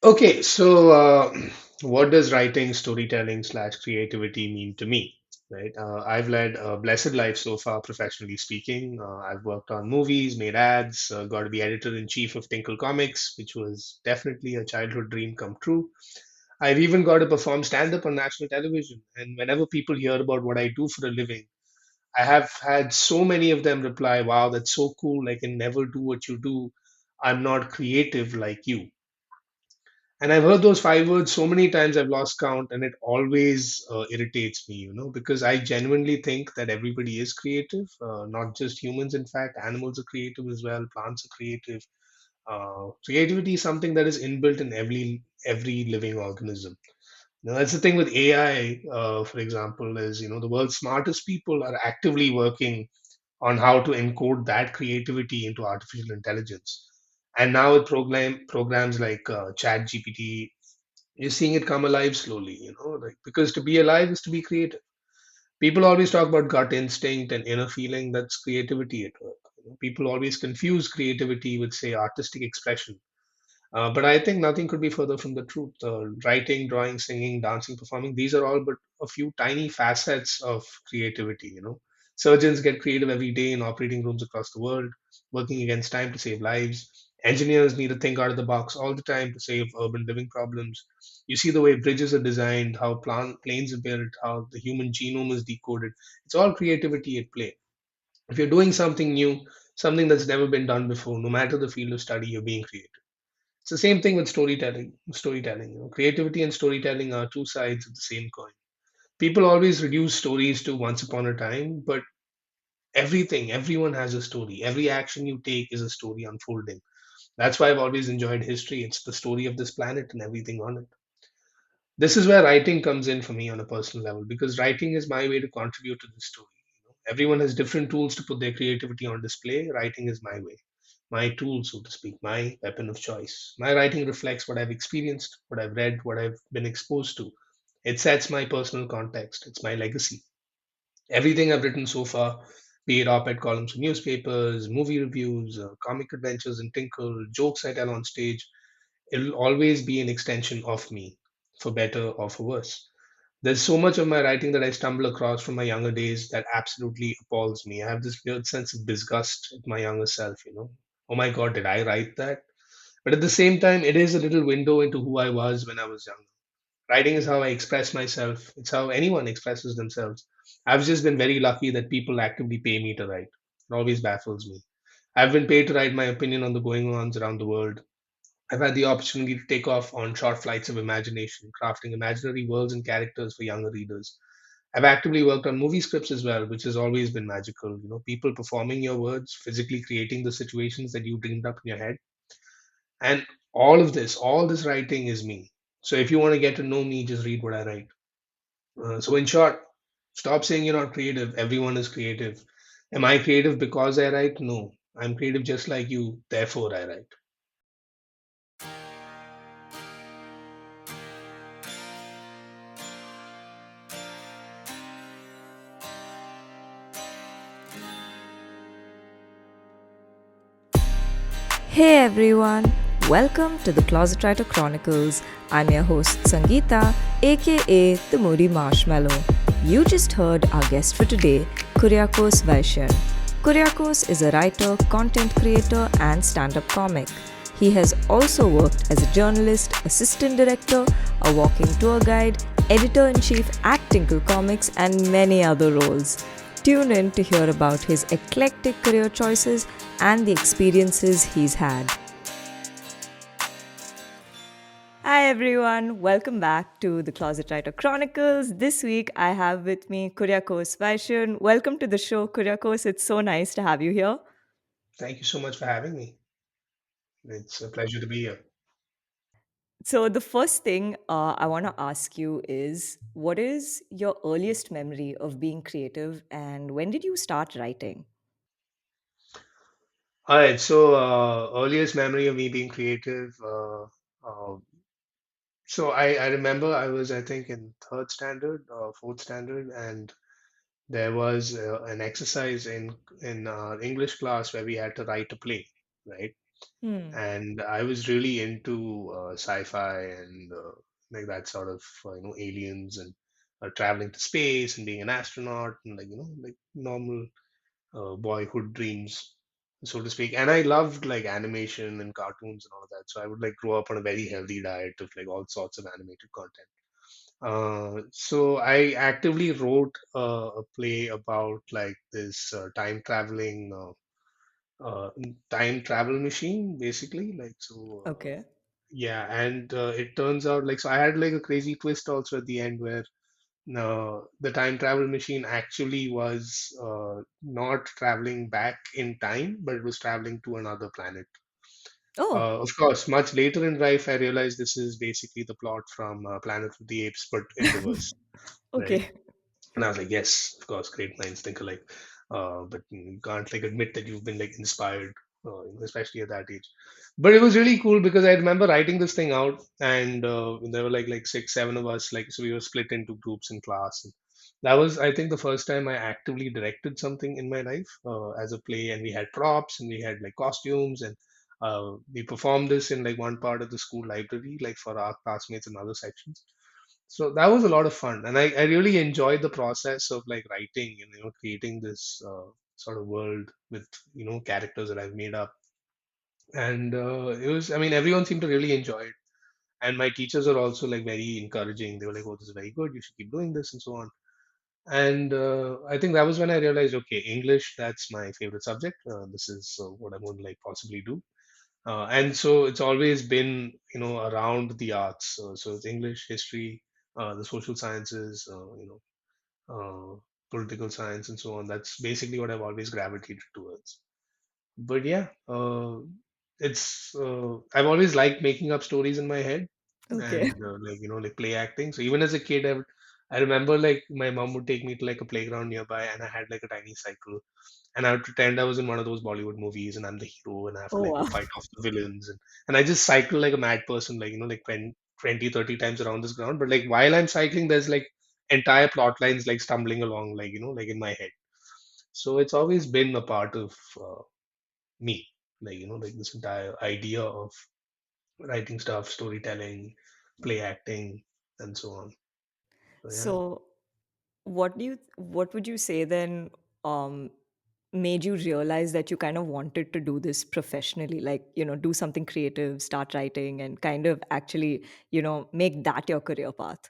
Okay, so what does writing, storytelling slash creativity mean to me? Right. I've led a blessed life so far, professionally speaking. I've worked on movies, made ads, got to be editor in chief of Tinkle Comics, which was definitely a childhood dream come true. I've even got to perform stand up on national television. And whenever people hear about what I do for a living, I have had so many of them reply, "Wow, that's so cool. I can never do what you do. I'm not creative like you." And I've heard those five words so many times I've lost count, and it always irritates me, because I genuinely think that everybody is creative, not just humans. In fact, animals are creative as well, plants are creative. Creativity is something that is inbuilt in every living organism. Now, that's the thing with AI, for example, is the world's smartest people are actively working on how to encode that creativity into artificial intelligence. And now with programs like Chat GPT, you're seeing it come alive slowly, like because to be alive is to be creative. People always talk about gut instinct and inner feeling. That's creativity at work. People always confuse creativity with, say, artistic expression. But I think nothing could be further from the truth. Writing, drawing, singing, dancing, performing, these are all but a few tiny facets of creativity. Surgeons get creative every day in operating rooms across the world, working against time to save lives. Engineers need to think out of the box all the time to save urban living problems. You see the way bridges are designed, how planes are built, how the human genome is decoded. It's all creativity at play. If you're doing something new, something that's never been done before, no matter the field of study, you're being creative. It's the same thing with storytelling. Creativity and storytelling are two sides of the same coin. People always reduce stories to once upon a time, but everyone has a story. Every action you take is a story unfolding. That's why I've always enjoyed history. It's the story of this planet and everything on it. This is where writing comes in for me on a personal level because writing is my way to contribute to this story. Everyone has different tools to put their creativity on display. Writing is my way, my tool, so to speak, my weapon of choice. My writing reflects what I've experienced, what I've read, what I've been exposed to. It sets my personal context. It's my legacy. Everything I've written so far, be it op-ed columns for newspapers, movie reviews, comic adventures in Tinkle, jokes I tell on stage, it'll always be an extension of me, for better or for worse. There's so much of my writing that I stumble across from my younger days that absolutely appalls me. I have this weird sense of disgust at my younger self. Oh my God, did I write that? But at the same time, it is a little window into who I was when I was younger. Writing is how I express myself, it's how anyone expresses themselves. I've just been very lucky that people actively pay me to write. It always baffles me. I've been paid to write my opinion on the going ons around the world. I've had the opportunity to take off on short flights of imagination, crafting imaginary worlds and characters for younger readers. I've actively worked on movie scripts as well, which has always been magical. People performing your words, physically creating the situations that you dreamed up in your head. And all this writing is me. So if you want to get to know me, just read what I write. So in short, stop saying you're not creative. Everyone is creative. Am I creative because I write? No. I'm creative just like you, therefore I write. Hey everyone, welcome to the Closet Writer Chronicles. I'm your host Sangeeta, aka the Moody Marshmallow. You just heard our guest for today, Kuriakose Vaisian. Kuriakose is a writer, content creator, and stand up comic. He has also worked as a journalist, assistant director, a walking tour guide, editor in chief at Tinkle Comics, and many other roles. Tune in to hear about his eclectic career choices and the experiences he's had. Hi everyone, welcome back to the Closet Writer Chronicles. This week I have with me Kuriakose Vaishan. Welcome to the show, Kuriakose. It's so nice to have you here. Thank you so much for having me. It's a pleasure to be here. So, the first thing I want to ask you is what is your earliest memory of being creative and when did you start writing? All right. So, earliest memory of me being creative. So I remember I was, I think, in third standard or fourth standard, and there was an exercise in English class where we had to write a play, right? Hmm. and I was really into sci-fi and like that sort of aliens and traveling to space and being an astronaut and like normal boyhood dreams, so to speak. And I loved like animation and cartoons and all of that. So I would like grow up on a very healthy diet of like all sorts of animated content. So I actively wrote a play about like this uh, time travel machine, basically. Like so, Okay. yeah. And it turns out like so I had like a crazy twist also at the end where the time travel machine actually was not traveling back in time, but it was traveling to another planet. Oh, Of course, much later in life, I realized this is basically the plot from Planet of the Apes, but in reverse, right? okay. And I was like, yes, of course, great minds think alike. But you can't like admit that you've been like inspired, especially at that age. But it was really cool because I remember writing this thing out, and there were like six, seven of us. Like, so we were split into groups in class. And that was, I think, the first time I actively directed something in my life as a play. And we had props, and we had like costumes, and we performed this in like one part of the school library, like for our classmates in other sections. So that was a lot of fun, and I really enjoyed the process of like writing and creating this sort of world with characters that I've made up. And it was, I mean, everyone seemed to really enjoy it, and my teachers are also like very encouraging. They were like, "Oh, this is very good. You should keep doing this," and so on. And I think that was when I realized, okay, English, that's my favorite subject. This is what I'm going to like possibly do. And so it's always been, around the arts. So it's English, history, the social sciences, political science, and so on. That's basically what I've always gravitated towards. But yeah, I've always liked making up stories in my head Okay. and like play acting. So even as a kid, I remember like my mom would take me to like a playground nearby, and I had like a tiny cycle, and I would pretend I was in one of those Bollywood movies and I'm the hero and I have to Oh, like go wow. fight off the villains, and I just cycle like a mad person, like like 20, 30 times around this ground. But like while I'm cycling, there's like entire plot lines like stumbling along, like like in my head. So it's always been a part of me, like like this entire idea of writing stuff, storytelling, play acting, and so on. So yeah. So, what would you say then um made you realize that you kind of wanted to do this professionally, like, do something creative, start writing and kind of actually, make that your career path?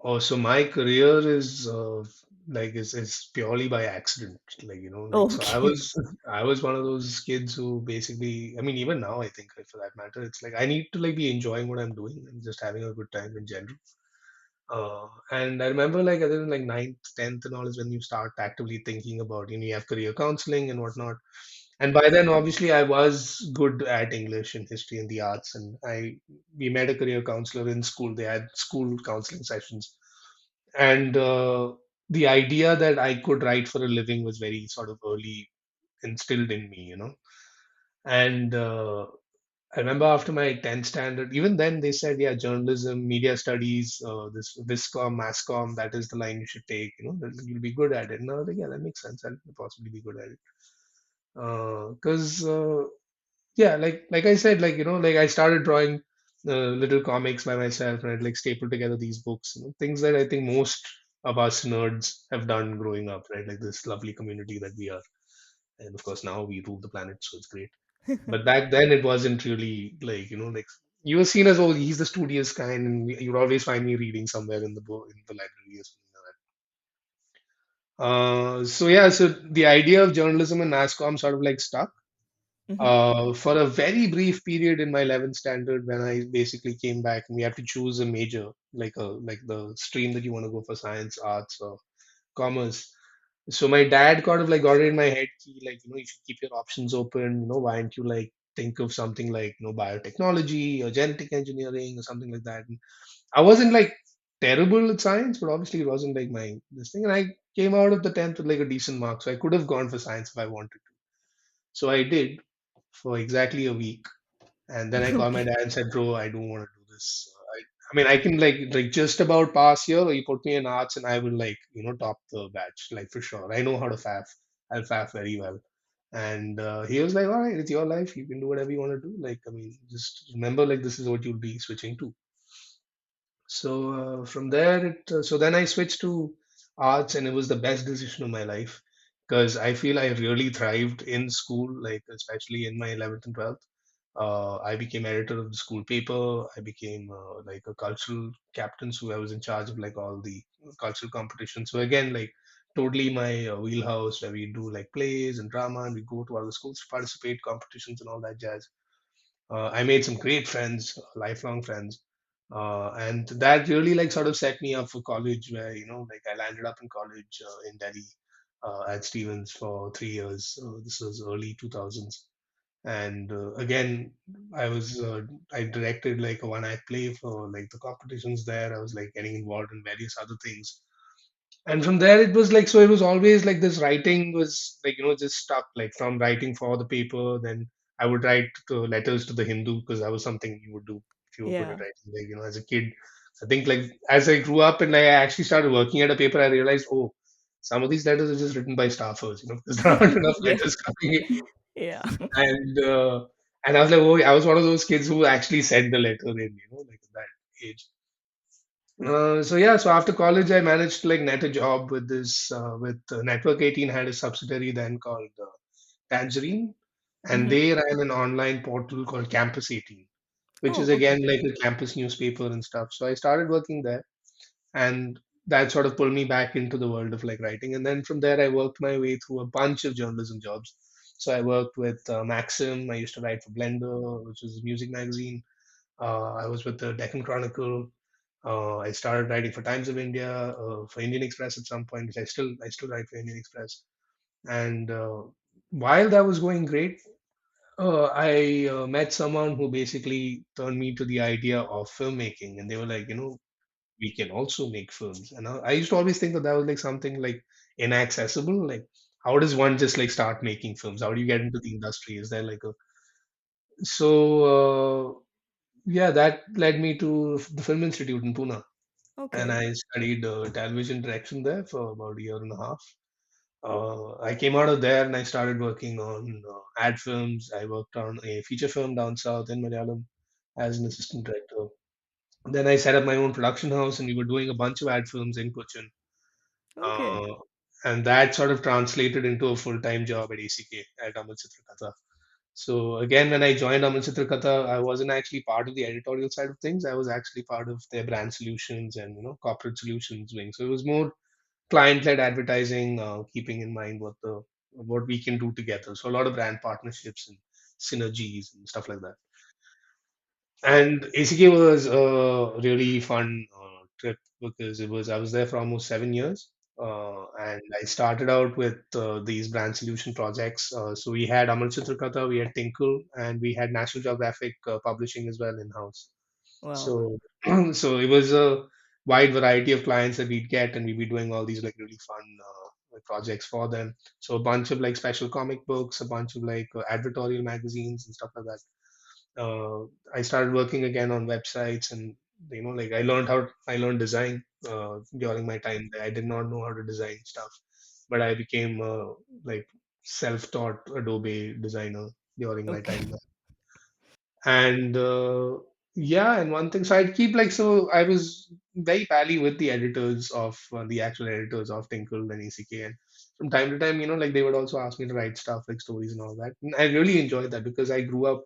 Oh, so my career is is purely by accident. Like, like so I Okay. was I was one of those kids who basically, I mean, even now I think like, for that matter, it's like I need to like be enjoying what I'm doing and just having a good time in general. And I remember like I think like ninth, tenth and all is when you start actively thinking about, you have career counseling and whatnot. And by then, obviously, I was good at English and history and the arts, and we met a career counselor in school. They had school counseling sessions, and the idea that I could write for a living was very sort of early instilled in me. And I remember after my 10th standard, even then they said, yeah, journalism, media studies, this Viscom, Masscom, that is the line you should take, that you'll be good at it. And I was like, yeah, that makes sense. I'll possibly be good at it. Because yeah, like I said, like like I started drawing little comics by myself, and I'd like staple together these books, things that I think most of us nerds have done growing up, right? Like this lovely community that we are, and of course now we rule the planet, so it's great. But back then it wasn't really like like you were seen as, oh, he's the studious kind, and you'd always find me reading somewhere in the book in the library or something like that. So yeah, so the idea of journalism and NASCOM sort of like stuck Hmm. for a very brief period in my 11th standard when I basically came back and we have to choose a major, like the stream that you want to go for, science, arts, or commerce. So my dad kind of like got it in my head, like you should keep your options open. Why don't you like think of something like biotechnology or genetic engineering or something like that. And I wasn't like terrible at science, but obviously it wasn't like my this thing. And I came out of the 10th with like a decent mark, so I could have gone for science if I wanted to. So I did for exactly a week, and then I called my Okay. dad and said, "Bro, I don't want to do this. I mean, I can like just about pass here, or you put me in arts, and I will like top the batch, like for sure. I know how to faff. I'll faff very well." And he was like, all right, it's your life. You can do whatever you want to do. Like, I mean, just remember, like, this is what you'll be switching to. So from there, so then I switched to arts, and it was the best decision of my life because I feel I really thrived in school, like especially in my 11th and 12th. I became editor of the school paper. I became like a cultural captain, so I was in charge of like all the cultural competitions. So again, like totally my wheelhouse, where we do like plays and drama, and we go to other schools to participate competitions and all that jazz. I made some great friends, lifelong friends, and that really like sort of set me up for college, where like I landed up in college in Delhi at Stevens for 3 years. This was early 2000s, and again, I directed like a one act play for like the competitions there. I was like getting involved in various other things, and from there it was like, so it was always like this writing was like just stuck, like from writing for the paper. Then I would write letters to the Hindu, because that was something you would do if you were good at Yeah. writing, like as a kid. I think like as I grew up and like I actually started working at a paper, I realized, oh, some of these letters are just written by staffers, because there aren't enough Yeah. letters coming in. Yeah. And uh, and I was like, oh, I was one of those kids who actually sent the letter in, like at that age. So yeah, so after college, I managed to like net a job with this with Network 18 had a subsidiary then called Tangerine, and Hmm. they ran an online portal called Campus 18, which is Oh, okay. again like a campus newspaper and stuff. So I started working there, and that sort of pulled me back into the world of like writing. And then from there, I worked my way through a bunch of journalism jobs. So I worked with Maxim. I used to write for Blender, which is a music magazine. I was with the Deccan Chronicle. I started writing for Times of India, for Indian Express at some point, which I still write for Indian Express. And while that was going great, I met someone who basically turned me to the idea of filmmaking, and they were like, we can also make films. And I used to always think that that was like something like inaccessible. Like, how does one just like start making films? How do you get into the industry? Is there like a so? Yeah, that led me to the Film Institute in Pune, and Okay. I studied television direction there for about a year and a half. I came out of there and I started working on ad films. I worked on a feature film down south in Malayalam as an assistant director. Then I set up my own production house, and we were doing a bunch of ad films in Cochin. Okay. Uh, and that sort of translated into a full-time job at ACK at Amar Katha. So again, when I joined Amar Katha, I wasn't actually part of the editorial side of things. I was actually part of their brand solutions and corporate solutions wing. So it was more client-led advertising, keeping in mind what we can do together. So a lot of brand partnerships and synergies and stuff like that. And ACK was a really fun trip, because I was there for almost 7 years. And I started out with these brand solution projects. So we had Amal Chitrakatha, we had Tinkle, and we had National Geographic publishing as well in house. Wow. So so it was a wide variety of clients that we'd get, and we'd be doing all these like really fun projects for them. So a bunch of like special comic books, a bunch of like advertorial magazines and stuff like that. uh, I started working again on websites, and like I learned design during my time there. I did not know how to design stuff, but I became like self-taught Adobe designer during my Okay. time there. And yeah, and one thing, so I'd keep like, so I was very pally with the editors of the actual editors of Tinkle and ACK, and from time to time, like they would also ask me to write stuff like stories and all that. And I really enjoyed that because I grew up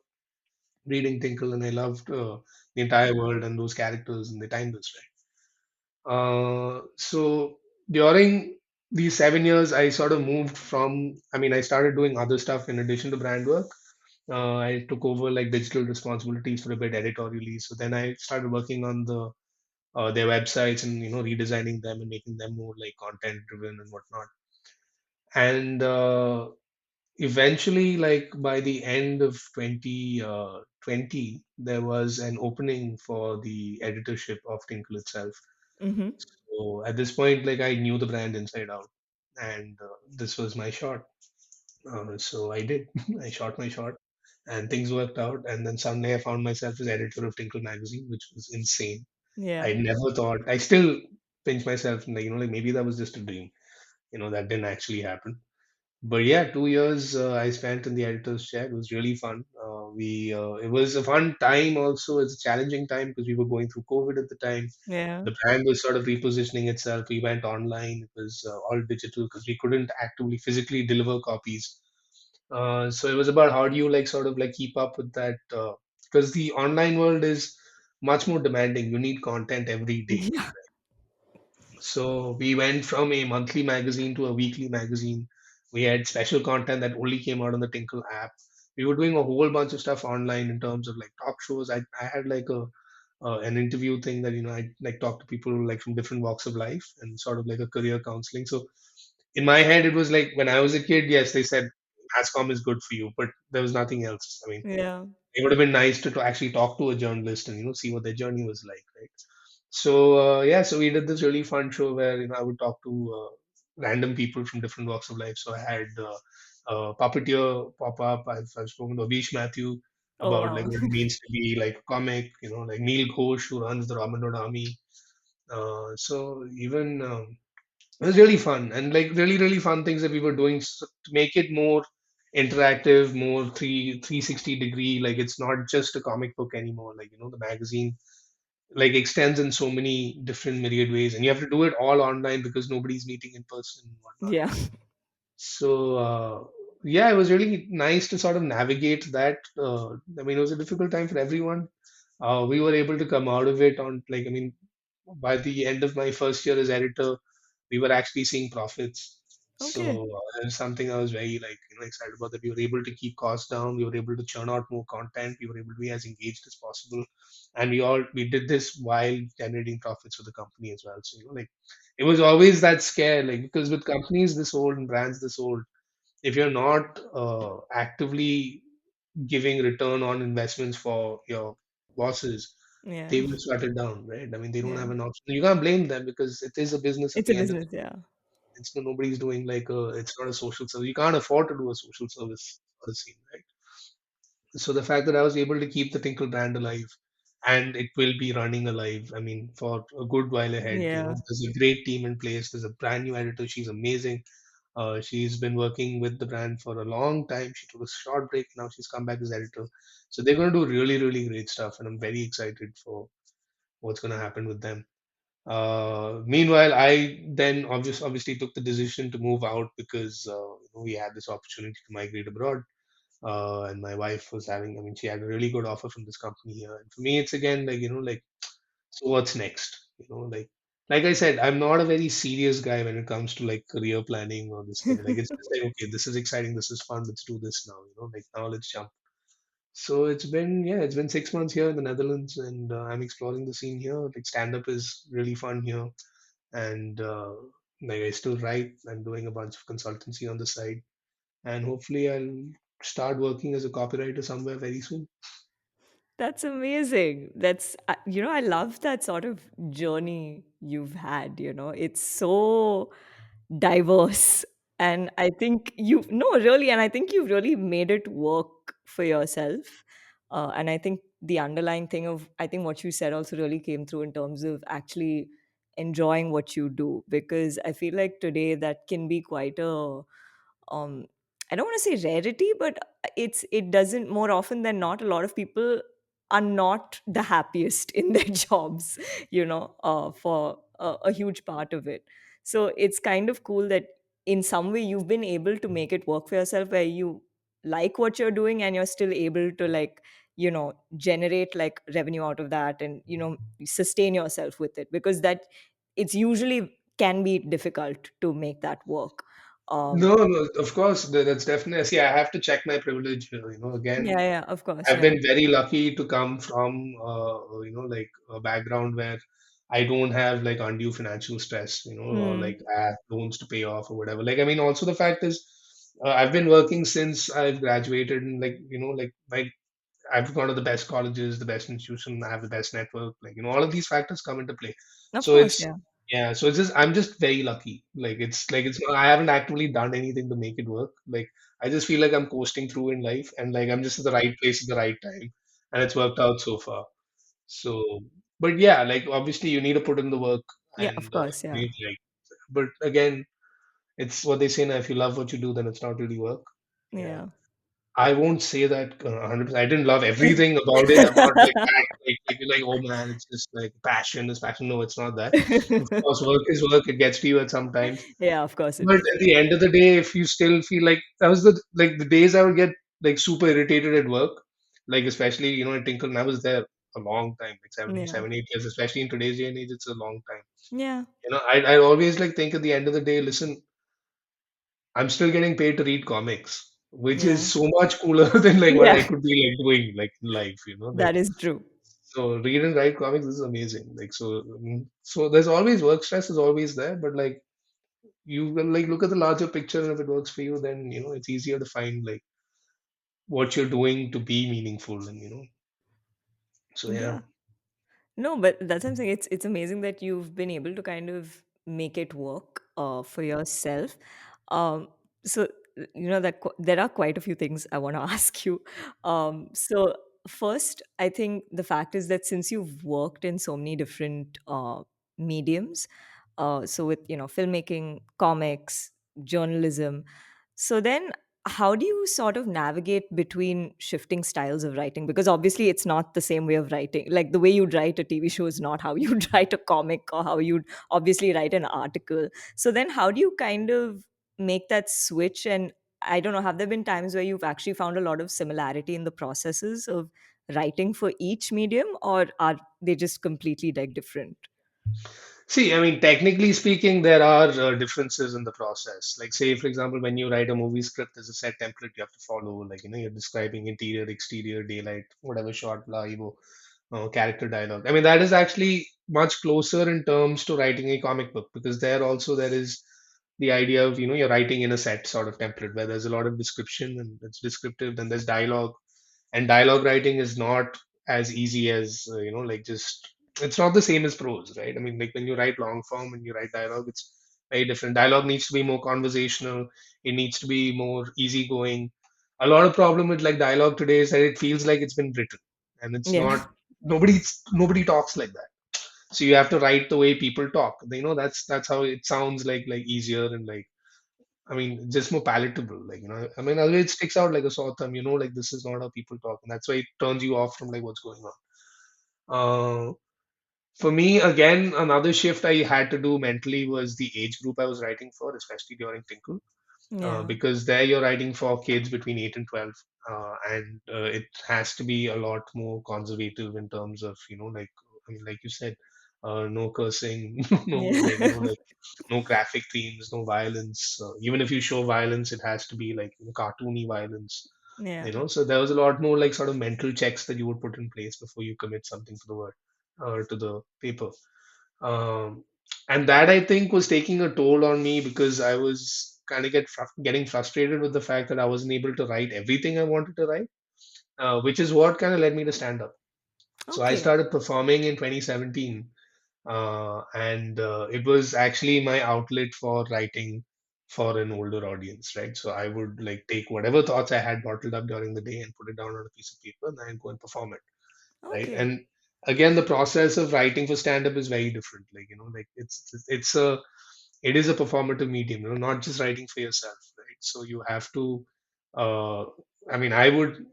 reading Tinkle, and I loved the entire world and those characters and the timeless, right? So during these 7 years, I sort of moved from, I mean, I started doing other stuff in addition to brand work. I took over like digital responsibilities for a bit editorially. So then I started working on their websites, and redesigning them and making them more like content driven and whatnot. And eventually, like by the end of 2020, there was an opening for the editorship of Tinkle itself. Mm-hmm. So at this point, like I knew the brand inside out, and this was my shot. So I did. I shot my shot, and things worked out. And then suddenly, I found myself as editor of Tinkle magazine, which was insane. Yeah. I never thought. I still pinch myself, and like maybe that was just a dream. That didn't actually happen. But yeah, 2 years I spent in the editor's chair. It was really fun. We It was a fun time. Also, it's a challenging time because we were going through COVID at the time. Yeah. The brand was sort of repositioning itself. We went online. It was all digital because we couldn't actively physically deliver copies. So it was about how do you like sort of like keep up with that, because the online world is much more demanding. You need content every day. Yeah. So we went from a monthly magazine to a weekly magazine. We had special content that only came out on the Tinkle app. We were doing a whole bunch of stuff online in terms of like talk shows. I had like a an interview thing that I like talk to people like from different walks of life and sort of like a career counseling. So in my head, it was like when I was a kid, yes, they said ASCOM is good for you, but there was nothing else. I mean, Yeah. it would have been nice to actually talk to a journalist and see what their journey was like, right? So yeah, so we did this really fun show where I would talk to random people from different walks of life. So I had puppeteer pop up. I've spoken to Abish Mathew Oh about like wow. what it means to be like a comic. Like Neil Ghosh who runs the Robin Hood Army. So even it was really fun and like really fun things that we were doing to make it more interactive, more 360 degree. Like it's not just a comic book anymore. Like the magazine like extends in so many different myriad ways, and you have to do it all online because nobody's meeting in person and whatnot. Yeah. So yeah, it was really nice to sort of navigate that. I mean, it was a difficult time for everyone. We were able to come out of it on like, I mean, by the end of my first year as editor, we were actually seeing profits. Okay. So that's something I was very like excited about, that we were able to keep costs down. We were able to churn out more content. We were able to be as engaged as possible, and we did this while generating profits for the company as well. So like it was always that scare, like because with companies this old and brands this old, if you're not actively giving return on investments for your bosses, Yeah. they will shut it down, right? I mean, they don't Yeah. have an option. You can't blame them because it is a business at It's a the end of business, the day. yeah. It's nobody's doing like it's not a social service. You can't afford to do a social service for the scene, right? So the fact that I was able to keep the Tinkle brand alive and it will be running alive, I mean, for a good while ahead, Yeah. there's a great team in place. There's a brand new editor. She's amazing. She's been working with the brand for a long time. She took a short break. Now she's come back as editor. So they're going to do really great stuff. And I'm very excited for what's going to happen with them. Meanwhile, I then obviously took the decision to move out because we had this opportunity to migrate abroad. And my wife was having, I mean, she had a really good offer from this company here. And for me, it's again like, like, so what's next? Like I said, I'm not a very serious guy when it comes to like career planning or this thing. Like it's just like, okay, this is exciting, this is fun, let's do this now. Like now let's jump. So it's been 6 months here in the Netherlands, and I'm exploring the scene here. Like stand up is really fun here, and like I still write. I'm doing a bunch of consultancy on the side, and hopefully I'll start working as a copywriter somewhere very soon. That's amazing. I love that sort of journey you've had. It's so diverse. And I think no, really, and I think you've really made it work for yourself. And I think the underlying thing of, I think what you said also really came through in terms of actually enjoying what you do. Because I feel like today that can be quite a, um I don't want to say rarity, but it doesn't, more often than not, a lot of people are not the happiest in their jobs, for a huge part of it. So it's kind of cool that in some way you've been able to make it work for yourself, where you like what you're doing and you're still able to, like, generate like revenue out of that, and sustain yourself with it, because that it's usually can be difficult to make that work. No, no, of course, that's definitely. See, I have to check my privilege here. Again, Yeah, yeah, of course, I've yeah. been very lucky to come from, like a background where I don't have like undue financial stress, or like Mm, I have loans to pay off or whatever. Like, I mean, also the fact is, I've been working since I've graduated, and like, like I've gone to the best colleges, the best institution, I have the best network. Like, all of these factors come into play. of So course, it's yeah. yeah, so it's just I'm just very lucky. It's not, I haven't actively done anything to make it work. Like I just feel like I'm coasting through in life, and like I'm just at the right place at the right time, and it's worked out so far. So, but yeah, like obviously you need to put in the work Yeah, of and course, yeah. like, but again. It's what they say now, if you love what you do, then it's not really work. Yeah. Yeah. I won't say that 100%. I didn't love everything about it. I'm not like that. You're like, oh man, it's just like passion is passion. No, it's not that. Of course, work is work. It gets to you at some times. Yeah, of course it But is. at the end of the day, if you still feel like that was the days I would get like super irritated at work, like especially at Tinkle, and I was there a long time, like Yeah. 7, 8 years, especially in today's day and age, it's a long time. Yeah. I always like think at the end of the day, listen, I'm still getting paid to read comics, which Yeah. is so much cooler than like what I Yeah. could be like doing like in life. Like That is true. so read and write comics is amazing. Like so there's always work stress is always there, but like you will like look at the larger picture and if it works for you, then it's easier to find like what you're doing to be meaningful and so yeah. Yeah. No, but that's what I'm saying. It's amazing that you've been able to kind of make it work for yourself. Um, so that there are quite a few things I want to ask you. So first, I think the fact is that since you've worked in so many different mediums, so with filmmaking, comics, journalism, so then how do you sort of navigate between shifting styles of writing? Because obviously it's not the same way of writing. Like the way you'd write a TV show is not how you'd write a comic or how you'd obviously write an article. So then how do you kind of make that switch? And I don't know, have there been times where you've actually found a lot of similarity in the processes of writing for each medium, or are they just completely like different? See, I mean, technically speaking, there are differences in the process. Like, say, for example, when you write a movie script, there's a set template you have to follow. Like, you're describing interior, exterior, daylight, whatever shot, blah, character dialogue. I mean, that is actually much closer in terms to writing a comic book because there is the idea of, you're writing in a set sort of template where there's a lot of description and it's descriptive, then there's dialogue and dialogue writing is not as easy as like just it's not the same as prose, right? I mean, like when you write long form and you write dialogue, it's very different. Dialogue needs to be more conversational, it needs to be more easygoing. A lot of problem with like dialogue today is that it feels like it's been written and it's Yeah. not. Nobody talks like that, so you have to write the way people talk. That's how it sounds like easier and like, I mean, just more palatable. Like, I mean, although it sticks out like a sore thumb, like this is not how people talk. And that's why it turns you off from like what's going on. Uh, for me, again, another shift I had to do mentally was the age group I was writing for, especially during Tinkle, Yeah. because there you're writing for kids between 8 and 12. And it has to be a lot more conservative in terms of, like, I mean, like you said, no cursing, no, like, Yeah. like no graphic themes, no violence. Even if you show violence, it has to be like cartoony violence. Yeah. So there was a lot more like sort of mental checks that you would put in place before you commit something to the word or to the paper. Um, and that I think was taking a toll on me because I was kind of getting frustrated with the fact that I wasn't able to write everything I wanted to write, which is what kind of led me to stand up. So I Okay. started performing in 2017, and it was actually my outlet for writing for an older audience, right? So I would like take whatever thoughts I had bottled up during the day and put it down on a piece of paper, and then I'd go and perform it, right? Okay. And again, the process of writing for stand up is very different. Like, like it is a performative medium, not just writing for yourself, right? So you have to, uh, I mean, I would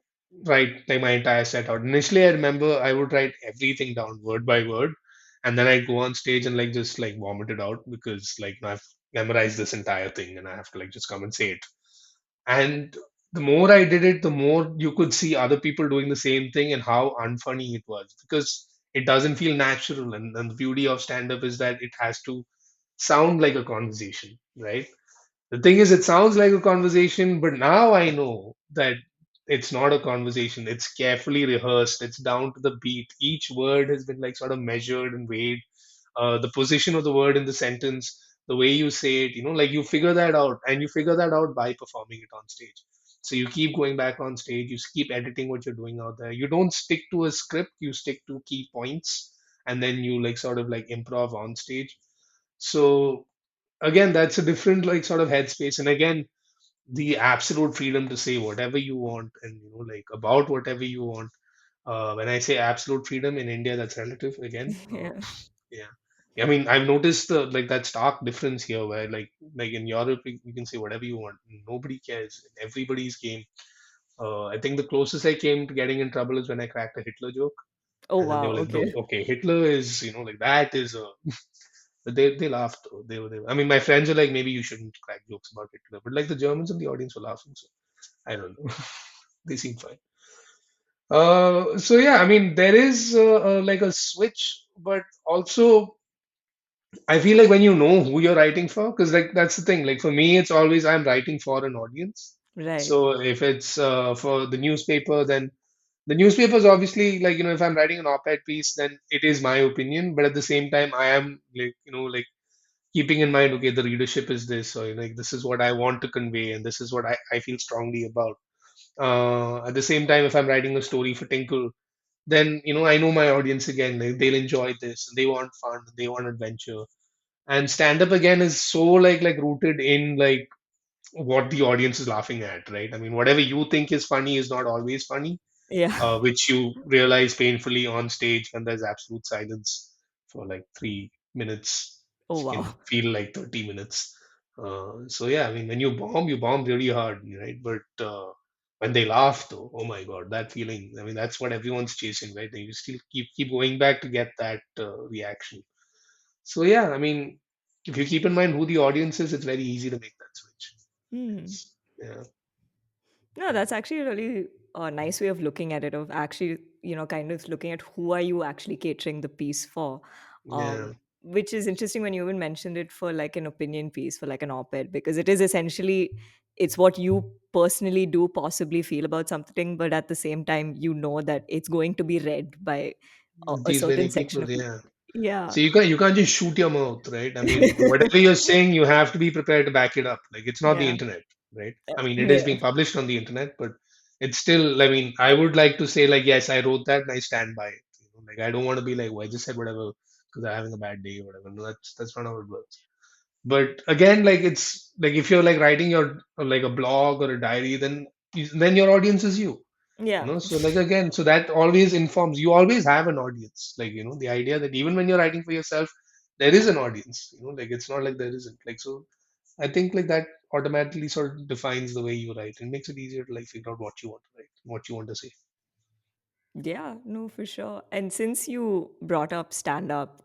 write like my entire set out. Initially, I remember I would write everything down word by word, and then I'd go on stage and like just like vomit it out because like I've memorized this entire thing and I have to like just come and say it. And the more I did it, the more you could see other people doing the same thing and how unfunny it was because it doesn't feel natural. And the beauty of stand up is that it has to sound like a conversation, right? The thing is, it sounds like a conversation, but now I know that it's not a conversation. It's carefully rehearsed. It's down to the beat. Each word has been like sort of measured and weighed. The position of the word in the sentence, the way you say it, like you figure that out, and you figure that out by performing it on stage. So you keep going back on stage. You keep editing what you're doing out there. You don't stick to a script. You stick to key points, and then you like sort of like improv on stage. So again, that's a different like sort of headspace, and again, the absolute freedom to say whatever you want and like about whatever you want. When I say absolute freedom in India, that's relative again. Yeah. Yeah, I mean, I've noticed the like that stark difference here, where like in Europe you can say whatever you want, nobody cares. In everybody's game. I think the closest I came to getting in trouble is when I cracked a Hitler joke, Oh and then they wow, were like, "Bro, okay. okay, Hitler is like that is a." But they laughed. Though. I mean, my friends were like, maybe you shouldn't crack jokes about Hitler, but like the Germans in the audience were laughing, so I don't know. They seem fine. So yeah, I mean, there is like a switch, but also I feel like when you know who you're writing for, because like that's the thing. Like for me, it's always I'm writing for an audience. Right. So if it's for the newspaper, then the newspaper is obviously like if I'm writing an op-ed piece, then it is my opinion. But at the same time, I am like like keeping in mind, okay, the readership is this, or like this is what I want to convey, and this is what I feel strongly about. At the same time, if I'm writing a story for Tinkle, then I know my audience again. They'll enjoy this. They want fun. They want adventure. And stand up again is so like rooted in like what the audience is laughing at, right? I mean, whatever you think is funny is not always funny, Yeah. which you realize painfully on stage when there's absolute silence for like 3 minutes. Oh It can wow. feel like 30 minutes. So yeah, I mean, when you bomb really hard, right? But when they laugh, though, oh my God, that feeling. I mean, that's what everyone's chasing, right? They still keep going back to get that reaction. So yeah, I mean, if you keep in mind who the audience is, it's very easy to make that switch. Hmm. Yeah, No, that's actually a really nice way of looking at it, of actually, kind of looking at who are you actually catering the piece for. yeah. Which is interesting when you even mentioned it for like an opinion piece, for like an op-ed, because it is essentially, it's what you personally do possibly feel about something, but at the same time, you know that it's going to be read by a These certain many section people, of people. yeah. Yeah. So you can't just shoot your mouth, right? I mean, whatever you're saying, you have to be prepared to back it up. Like it's not the Yeah. internet, right? I mean, it is Yeah. being published on the internet, but it's still. I mean, I would like to say like, yes, I wrote that and I stand by it. Like I don't want to be like, well, I just said whatever because I'm having a bad day or whatever. No, that's not how it works. But again, like it's like if you're like writing your like a blog or a diary, then your audience is you. Yeah. So like again, so that always informs you always have an audience. Like, the idea that even when you're writing for yourself, there is an audience, like it's not like there isn't. Like so I think like that automatically sort of defines the way you write and makes it easier to like figure out what you want to write, what you want to say. Yeah, no, for sure. And since you brought up stand up,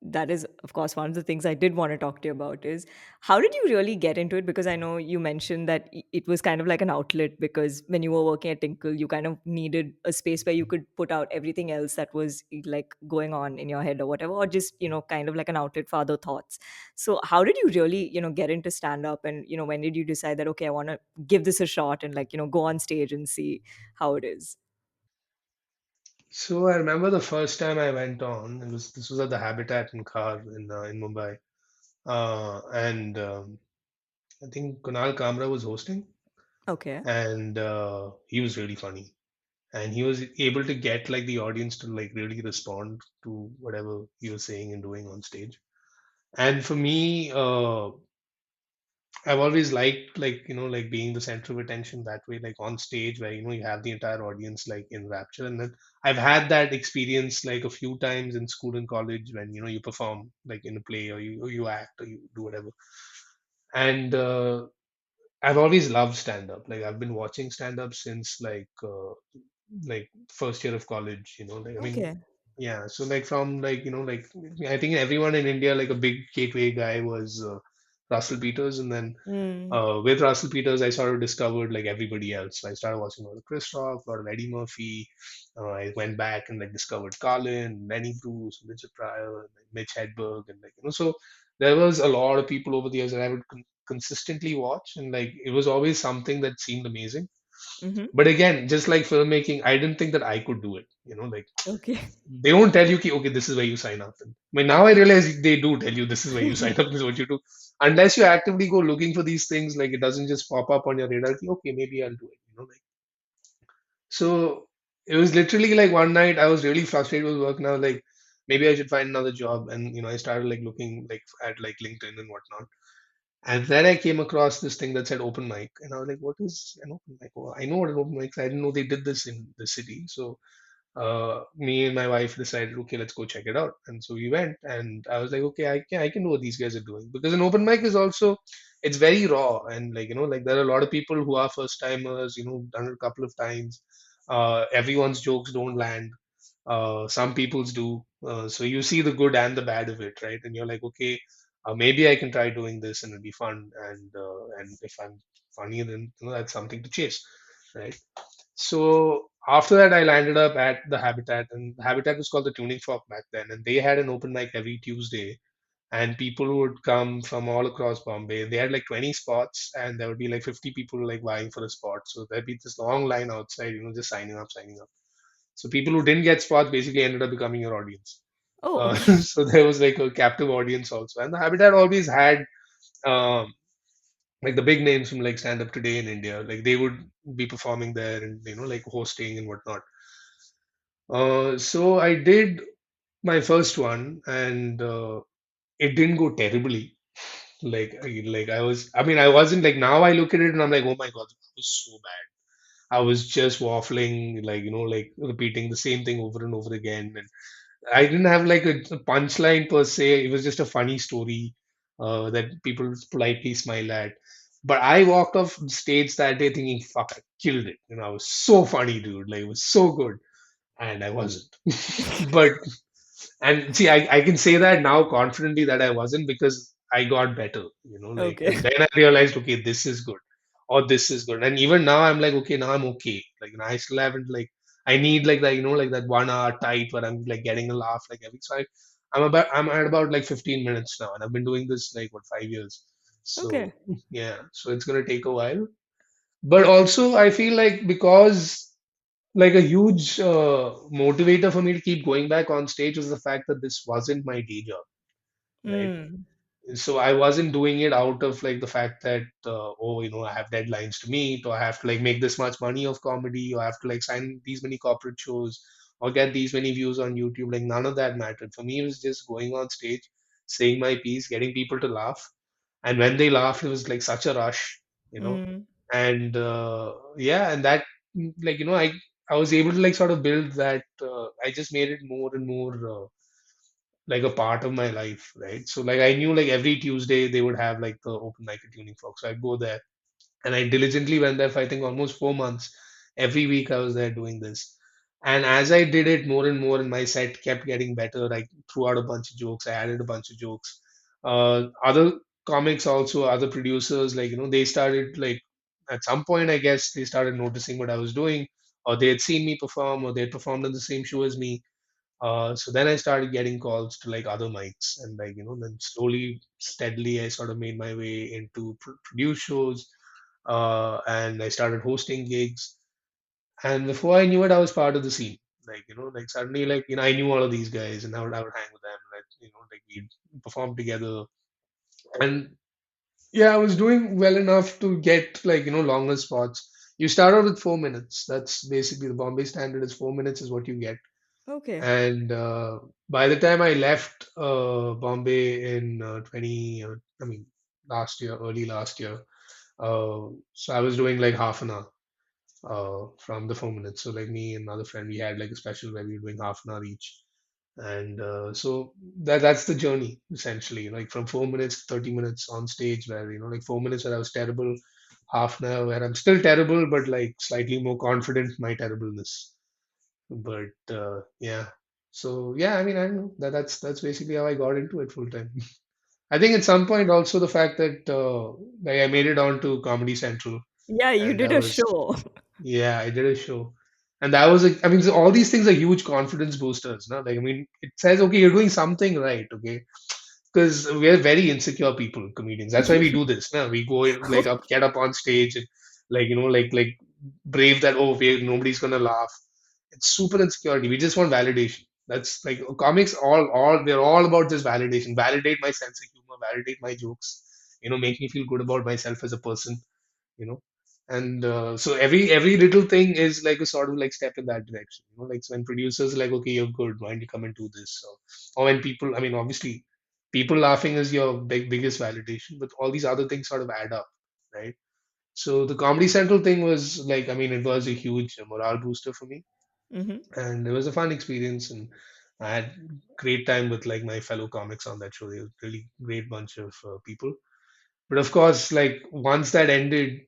that is, of course, one of the things I did want to talk to you about is how did you really get into it? Because I know you mentioned that it was kind of like an outlet, because when you were working at Tinkle, you kind of needed a space where you could put out everything else that was like going on in your head or whatever, or just, kind of like an outlet for other thoughts. So how did you really, get into stand up? And, when did you decide that, okay, I want to give this a shot and like, go on stage and see how it is? So I remember the first time I went on, this was at the Habitat in Khar in Mumbai. And I think Kunal Kamra was hosting, Okay. and he was really funny. And he was able to get like the audience to like really respond to whatever he was saying and doing on stage. And for me, I've always liked like like being the center of attention that way, like on stage where you have the entire audience like in rapture. And then I've had that experience like a few times in school and college when you perform like in a play, or you act, or you do whatever. And I've always loved stand up. Like I've been watching stand up since like first year of college, like I mean, Okay. yeah. So like from like like I think everyone in India, like a big gateway guy was Russell Peters. And then Mm. with Russell Peters I sort of discovered like everybody else. So I started watching a lot of Chris Rock, a lot of Eddie Murphy. I went back and like discovered Carlin, Lenny Bruce, Richard Pryor, and, like, Mitch Hedberg. And like so there was a lot of people over the years that I would consistently watch, and like it was always something that seemed amazing. Mhm. But again, just like filmmaking, I didn't think that I could do it. Like Okay. they don't tell you, okay, this is where you sign up. And I mean, now I realize they do tell you this is where you sign up, this is what you do. Unless you actively go looking for these things, like it doesn't just pop up on your radar. Okay, maybe I'll do it. Like so. It was literally like one night I was really frustrated with work. Now, like maybe I should find another job, and I started like looking like at like LinkedIn and whatnot. And then I came across this thing that said open mic, and I was like, "What is an open mic?" Oh, I know what an open mic is. I didn't know they did this in the city. So Me and my wife decided, okay, let's go check it out. And so we went, and I was like, okay, I can do what these guys are doing, because an open mic is also, it's very raw, and like like there are a lot of people who are first timers, done it a couple of times. Everyone's jokes don't land. Some people's do. So you see the good and the bad of it, right? And you're like, okay, maybe I can try doing this and it'll be fun. And if I'm funny, then that's something to chase, right? So after that, I landed up at the Habitat, and the Habitat was called the Tuning Fork back then, and they had an open mic every Tuesday, and people would come from all across Bombay. They had like 20 spots, and there would be like 50 people like vying for a spot. So there'd be this long line outside, just signing up, signing up. So people who didn't get spots basically ended up becoming your audience. Oh, So there was like a captive audience also, and the Habitat always had um, like the big names from like Stand Up Today in India, like they would be performing there and like hosting and whatnot. So I did my first one, and it didn't go terribly. I wasn't like, now I look at it and I'm like, oh my God, it was so bad. I was just waffling, like like repeating the same thing over and over again. I didn't have like a punchline per se. It was just a funny story that people politely smile at. But I walked off stage that day thinking, "Fuck, I killed it." I was so funny, dude. Like it was so good, and I wasn't. But and see, I can say that now confidently that I wasn't, because I got better, okay. and then I realized, okay, this is good, or this is good. And even now I'm like, okay, now I'm okay. Like, I still haven't, like, I need like that, like that 1 hour tight where I'm like getting a laugh like every, so I'm at about like 15 minutes now, and I've been doing this like what, 5 years. Okay. So yeah, so it's gonna take a while. But also I feel like, because like a huge motivator for me to keep going back on stage was the fact that this wasn't my day job, right? Mm. So I wasn't doing it out of like the fact that oh, I have deadlines to meet, or I have to like make this much money of comedy, or I have to like sign these many corporate shows, or get these many views on YouTube. Like none of that mattered for me. It was just going on stage, saying my piece, getting people to laugh, and when they laughed, it was like such a rush, you know. Mm. And yeah, and that, like I was able to like sort of build that. I just made it more and more. Like a part of my life, right? So like I knew like every Tuesday they would have like the open mic at Tuning Fork. So I'd go there, and I diligently went there for I think almost 4 months. Every week I was there doing this. And as I did it more and more, and my set kept getting better, I threw out a bunch of jokes, I added a bunch of jokes. Other comics also, other producers, like, they started like, at some point, I guess they started noticing what I was doing, or they had seen me perform, or they had performed on the same show as me. So then I started getting calls to like other mics, and like then slowly, steadily, I sort of made my way into produce shows, and I started hosting gigs. And before I knew it, I was part of the scene. Like like suddenly, like I knew all of these guys, and I would hang with them. Like like we'd perform together, and yeah, I was doing well enough to get like longer spots. You start out with 4 minutes. That's basically the Bombay standard. Is 4 minutes is what you get. Okay. And by the time I left Bombay in 20, I mean, last year, early last year, so I was doing like half an hour from the 4 minutes. So like me and another friend, we had like a special where we were doing half an hour each. And so that's the journey essentially, like from 4 minutes to 30 minutes on stage, where like 4 minutes where I was terrible, half an hour where I'm still terrible, but like slightly more confident in my terribleness. But yeah, so yeah, I mean, I don't know, that's basically how I got into it full time. I think at some point also the fact that like I made it onto Comedy Central, Yeah, you and did that a was, show. yeah, I did a show, and that was I mean, so all these things are huge confidence boosters, no? Like I mean, it says, okay, you're doing something right, okay, because we're very insecure people, comedians. That's why we do this. No, we go like up, get up on stage, and like like brave that, oh, nobody's gonna laugh. It's super insecurity. We just want validation. That's like comics. All we're all about just validation. Validate my sense of humor. Validate my jokes. Make me feel good about myself as a person. You know, and so every little thing is like a sort of like step in that direction. Like so when producers are like, okay, you're good. Why don't you come and do this? Or when people, I mean, obviously, people laughing is your biggest validation, but all these other things sort of add up, right? So the Comedy Central thing was like, I mean, it was a huge morale booster for me. Mm-hmm. and it was a fun experience, and I had great time with like my fellow comics on that show. They were really great bunch of people. But of course, like once that ended,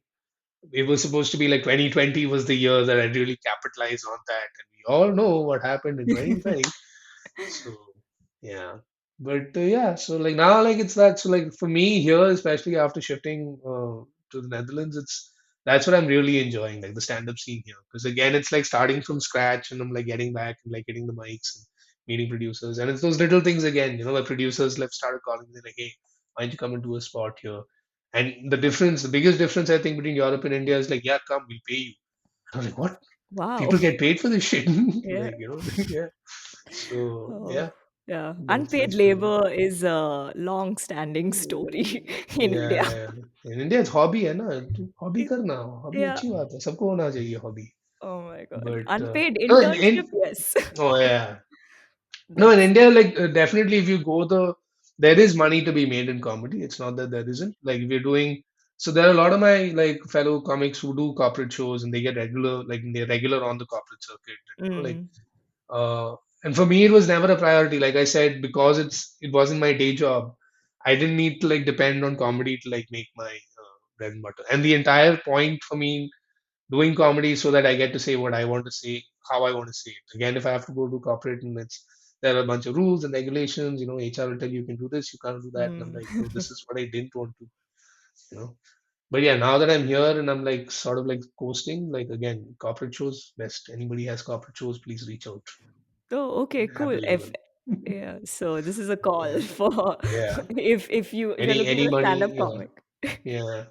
it was supposed to be like 2020 was the year that I really capitalized on that, and we all know what happened in 2020. So yeah, but yeah, so like now, like it's that. So like for me here, especially after shifting to the Netherlands, it's that's what I'm really enjoying, like the stand-up scene here. Because again, it's like starting from scratch, and I'm like getting back and like getting the mics and meeting producers, and it's those little things again, where producers like started calling me like, "Hey, why don't you come and do a spot here?" And the difference, the biggest difference I think between Europe and India is like, "Yeah, come, we'll pay you." I was like, "What? Wow. People get paid for this shit?" Yeah. Like, yeah. So Oh, yeah, yeah. that's Unpaid pretty good. labor is a long-standing story in India. Yeah, in India it's hobby है ना, तू hobby It- करना, hobby yeah. अच्छी बात है, सबको होना चाहिए hobby. Oh my God. But Unpaid no, internship, yes. oh yeah, no, in That's India, like definitely, if you go there is money to be made in comedy. It's not that there isn't. Like we're doing, so there are a lot of my like fellow comics who do corporate shows, and they get regular, like they're regular on the corporate circuit, and like, mm, and for me, it was never a priority. Like I said, because it wasn't my day job. I didn't need to like depend on comedy to like make my bread and butter. And the entire point for me doing comedy is so that I get to say what I want to say, how I want to say it. Again, if I have to go to corporate and there are a bunch of rules and regulations, HR will tell you can do this, you can't do that. And I'm mm. like, no, this is what I didn't want to, you know. But yeah, now that I'm here and I'm like sort of like coasting, like again, corporate shows, best. Anybody has corporate shows, please reach out. Oh, okay, cool. Happily If given. yeah, so this is a call for Yeah. if you're looking Any for a money, stand-up yeah. comic, Yeah.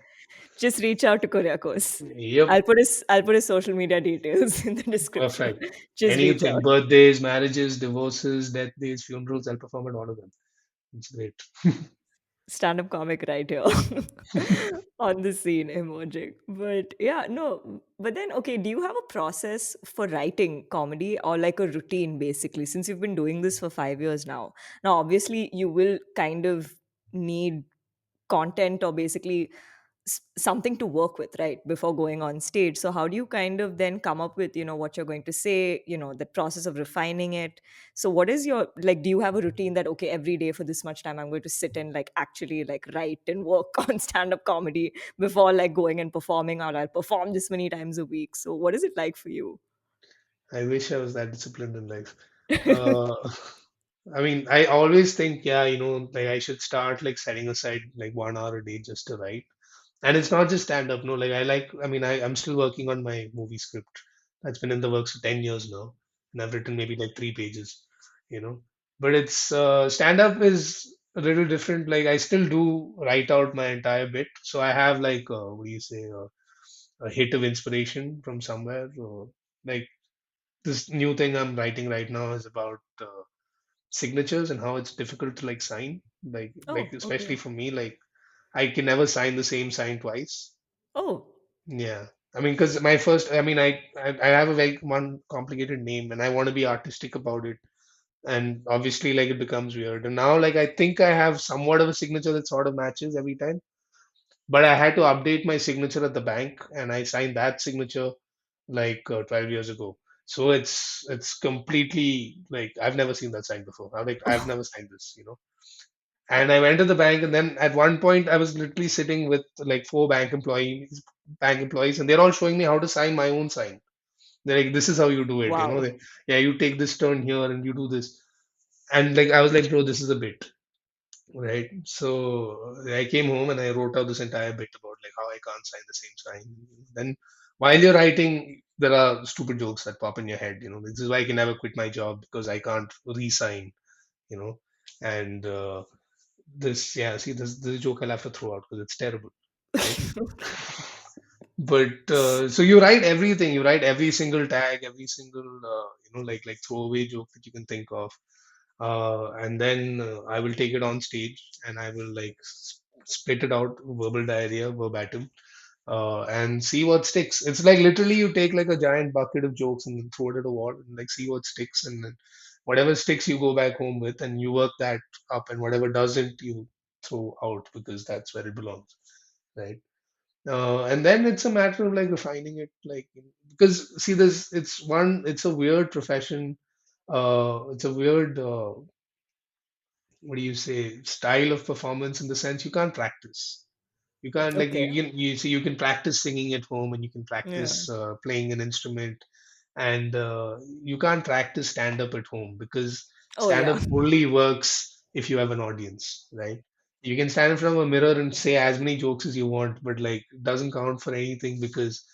just reach out to Kuriakose. Yep. I'll put his social media details in the description. Perfect. Just reach Anything. out. Birthdays, marriages, divorces, death days, funerals, I'll perform at all of them. It's great. Stand-up comic right here on the scene emerging. But yeah, no. But then, okay, do you have a process for writing comedy or like a routine basically? Since you've been doing this for 5 years now. Now, obviously, you will kind of need content or basically something to work with, right, before going on stage. So how do you kind of then come up with, what you're going to say, the process of refining it? So what is your, like, do you have a routine that, okay, every day for this much time I'm going to sit and like actually like write and work on stand up comedy before like going and performing, or I'll perform this many times a week? So what is it like for you? I wish I was that disciplined in life. Uh, I mean, I always think, yeah, like I should start like setting aside like 1 hour a day just to write. And it's not just stand up, no, like I mean, I'm still working on my movie script. That's been in the works for 10 years now. And I've written maybe like 3 pages, you know. But it's stand up is a little different. Like I still do write out my entire bit. So I have like, what do you say, a hit of inspiration from somewhere. Or, like this new thing I'm writing right now is about signatures and how it's difficult to like sign. Like Oh, especially okay. for me, like I can never sign the same sign twice. Oh, Yeah. I mean, because my first, I mean, I have a very one complicated name and I want to be artistic about it. And obviously, like it becomes weird. And now, like, I think I have somewhat of a signature that sort of matches every time. But I had to update my signature at the bank and I signed that signature like 12 years ago. So it's completely like I've never seen that sign before. I've never signed this. And I went to the bank, and then at one point, I was literally sitting with like four bank employees, and they're all showing me how to sign my own sign. They're like, "This is how you do it," wow. yeah, you take this turn here and you do this. And like I was like, "Bro, this is a bit, right?" So I came home and I wrote out this entire bit about like how I can't sign the same sign. Then while you're writing, there are stupid jokes that pop in your head. This is why I can never quit my job because I can't re-sign. You know, and yeah, see, this is a joke I'll have to throw out because it's terrible, right? But so you write everything. You write every single tag, every single like throwaway joke that you can think of, and then I will take it on stage and I will like spit it out, verbal diarrhea, verbatim, and see what sticks. It's like literally you take like a giant bucket of jokes and then throw it at a wall and like see what sticks, and then whatever sticks you go back home with, and you work that up, and whatever doesn't you throw out because that's where it belongs, right? And then it's a matter of like refining it, like because see, this it's a weird profession. It's a weird what do you say, style of performance in the sense you can't practice. You can't like Okay. you see you can practice singing at home and you can Yeah. practice playing an instrument and you can't practice stand up at home because Oh stand yeah. up only works if you have an audience, right? You can stand in front of a mirror and say as many jokes as you want, but like it doesn't count for anything because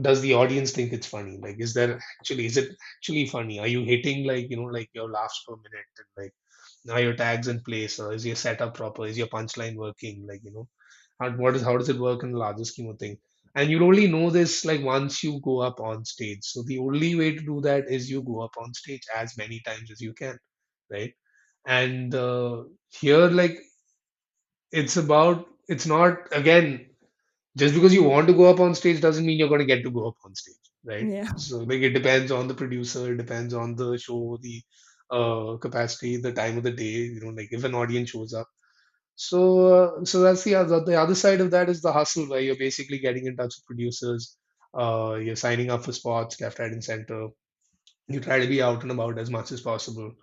does the audience think it's funny? Like, is it actually funny? Are you hitting like, like your laughs per minute and like are your tags in place or is your setup proper? Is your punchline working? Like, how does it work in the larger scheme of things? And you'll only know this like once you go up on stage. So the only way to do that is you go up on stage as many times as you can, right? And here, like, it's not again just because you want to go up on stage doesn't mean you're going to get to go up on stage, right? Yeah. So like it depends on the producer, it depends on the show, the capacity, the time of the day, like if an audience shows up. So that's the other side of that is the hustle where you're basically getting in touch with producers, you're signing up for spots left, right, and center. You try to be out and about as much as possible,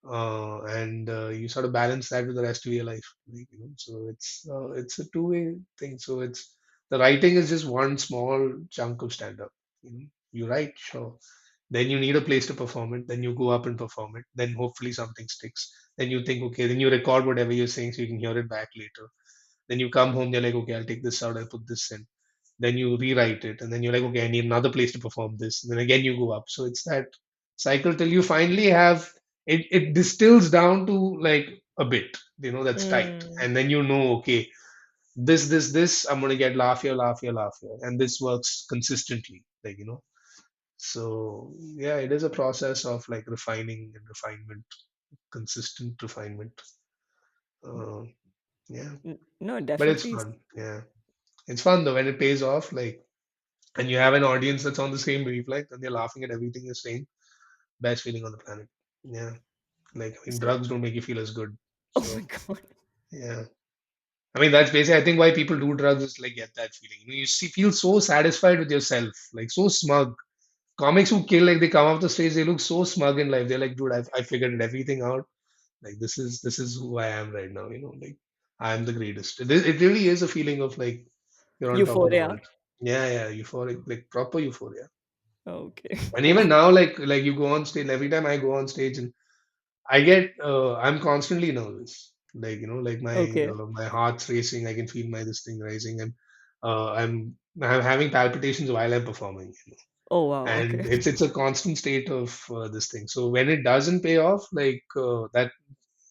and you sort of balance that with the rest of your life. Like, so it's a two-way thing. So it's the writing is just one small chunk of stand-up. You write, sure. Then you need a place to perform it. Then you go up and perform it. Then hopefully something sticks. Then you think, okay, then you record whatever you're saying so you can hear it back later. Then you come home, you're like, okay, I'll take this out, I'll put this in. Then you rewrite it, and then you're like, okay, I need another place to perform this. And then again you go up. So it's that cycle till you finally have it distills down to like a bit, that's tight. Mm. And then okay, this, I'm gonna get laugh here, laugh here, laugh here. And this works consistently, So yeah, it is a process of like refining and refinement, consistent refinement. Uh, yeah, No, but it's definitely. fun. Yeah, it's fun though when it pays off. Like, and you have an audience that's on the same wavelength and they're laughing at everything you're saying. Best feeling on the planet. Yeah, like I mean, So, drugs don't make you feel as good. oh my So God. yeah, I mean that's basically I think why people do drugs is like get that feeling. You see, feel so satisfied with yourself, like so smug. Comics who kill, like they come off the stage, they look so smug in life. They're like, dude, I figured everything out. Like this is who I am right now. Like I am the greatest. It really is a feeling of like you're on top of the Euphoria. world. Yeah, yeah, euphoric, like proper euphoria. Okay. And even now, like you go on stage. Every time I go on stage, and I'm constantly nervous. Like like Okay. my heart's racing. I can feel my this thing rising, and I'm having palpitations while I'm performing. Oh wow. Okay. And it's a constant state of this thing. So when it doesn't pay off, like that,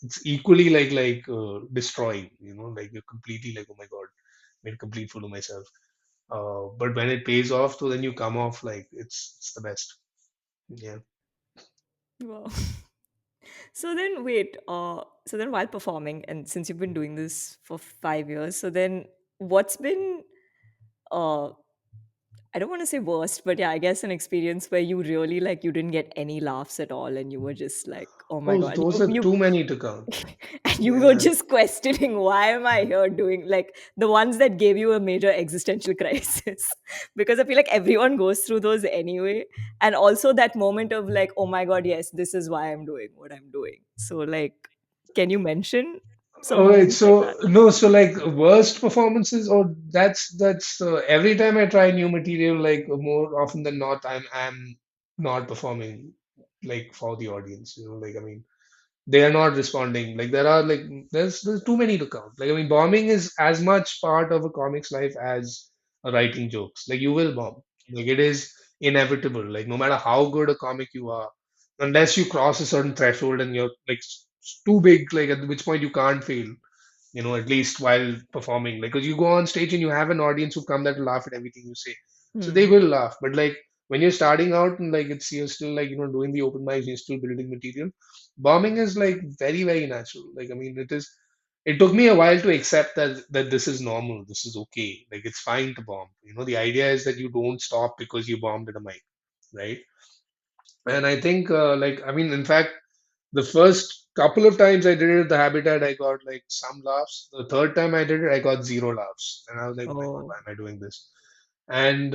it's equally like destroying. Like you're completely like, oh my god, made a complete fool of myself. But when it pays off, so then you come off like it's the best. Yeah. Wow. So then wait, so then while performing, and since you've been doing this for 5 years, so then what's been uh I don't want to say worst, but yeah, I guess an experience where you really like you didn't get any laughs at all and you were just like, oh my Oh, God. those are too many to count. And you were Yeah. just questioning why am I here doing like the ones that gave you a major existential crisis. Because I feel like everyone goes through those anyway. And also that moment of like, oh my God, yes, this is why I'm doing what I'm doing. So like, can you mention some All right. moments like So that? no, so like worst performances, or that's every time I try new material, like more often than not, I'm not performing like for the audience. Like I mean, they are not responding. Like there are like there's too many to count. Like I mean, bombing is as much part of a comic's life as writing jokes. Like you will bomb. Like it is inevitable. Like no matter how good a comic you are, unless you cross a certain threshold and you're like too big, like at which point you can't fail. At least while performing. Like, because you go on stage and you have an audience who come that will laugh at everything you say. So they Hmm. will laugh. But like when you're starting out and like it's you're still like, doing the open mics, you're still building material. Bombing is like very, very natural. Like, I mean, it took me a while to accept that this is normal, this is okay. Like it's fine to bomb. The idea is that you don't stop because you bombed at a mic, right? And I think like I mean, in fact, the first Couple of times I did it at the Habitat, I got like some laughs. The third time I did it, I got zero laughs, and I was like, "Oh my God, Oh. why am I doing this?" And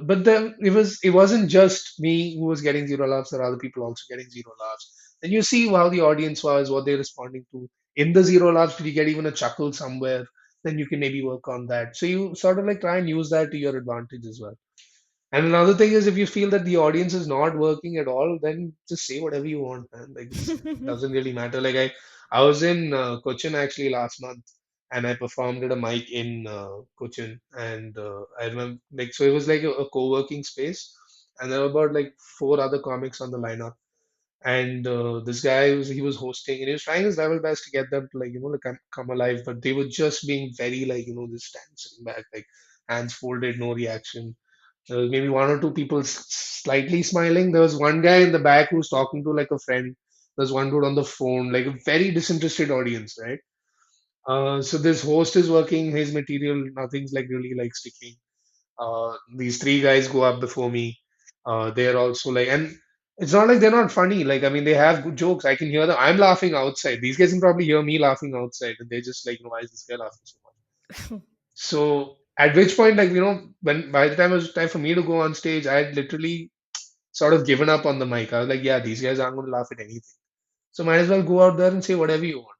but then it wasn't just me who was getting zero laughs. There are other people also getting zero laughs. Then you see how the audience was, what they're responding to. In the zero laughs, did you get even a chuckle somewhere? Then you can maybe work on that. So you sort of like try and use that to your advantage as well. And another thing is, if you feel that the audience is not working at all, then just say whatever you want, man. Like it doesn't really matter. Like I was in Cochin actually last month, and I performed at a mic in Cochin, and I remember like so it was like a co-working space, and there were about like four other comics on the lineup, and this guy he was hosting, and he was trying his level best to get them to like like come alive, but they were just being very like just sitting back, like hands folded, no reaction. There was maybe one or two people slightly smiling. There was one guy in the back who was talking to like a friend. There's one dude on the phone, like a very disinterested audience, right? So this host is working his material, nothing's like really like sticking. These three guys go up before me. They're also like, and it's not like they're not funny. Like, I mean, they have good jokes. I can hear them. I'm laughing outside. These guys can probably hear me laughing outside, and they're just like, why is this guy laughing so much? So at which point, like, when by the time it was time for me to go on stage, I had literally sort of given up on the mic. I was like, yeah, these guys aren't going to laugh at anything. So might as well go out there and say whatever you want.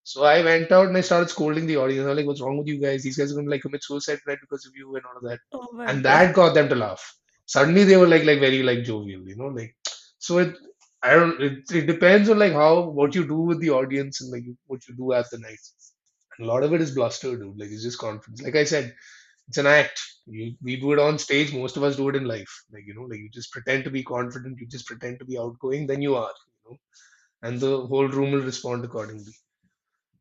So I went out and I started scolding the audience. I was like, what's wrong with you guys? These guys are going to like commit suicide right because of you and all of that. Oh my And God. that got them to laugh. Suddenly they were like very like jovial, like so it depends on like how what you do with the audience and like what you do at the night. A lot of it is bluster, dude. Like it's just confidence. Like I said, it's an act. We do it on stage. Most of us do it in life. Like like you just pretend to be confident. You just pretend to be outgoing. Then you are, and the whole room will respond accordingly.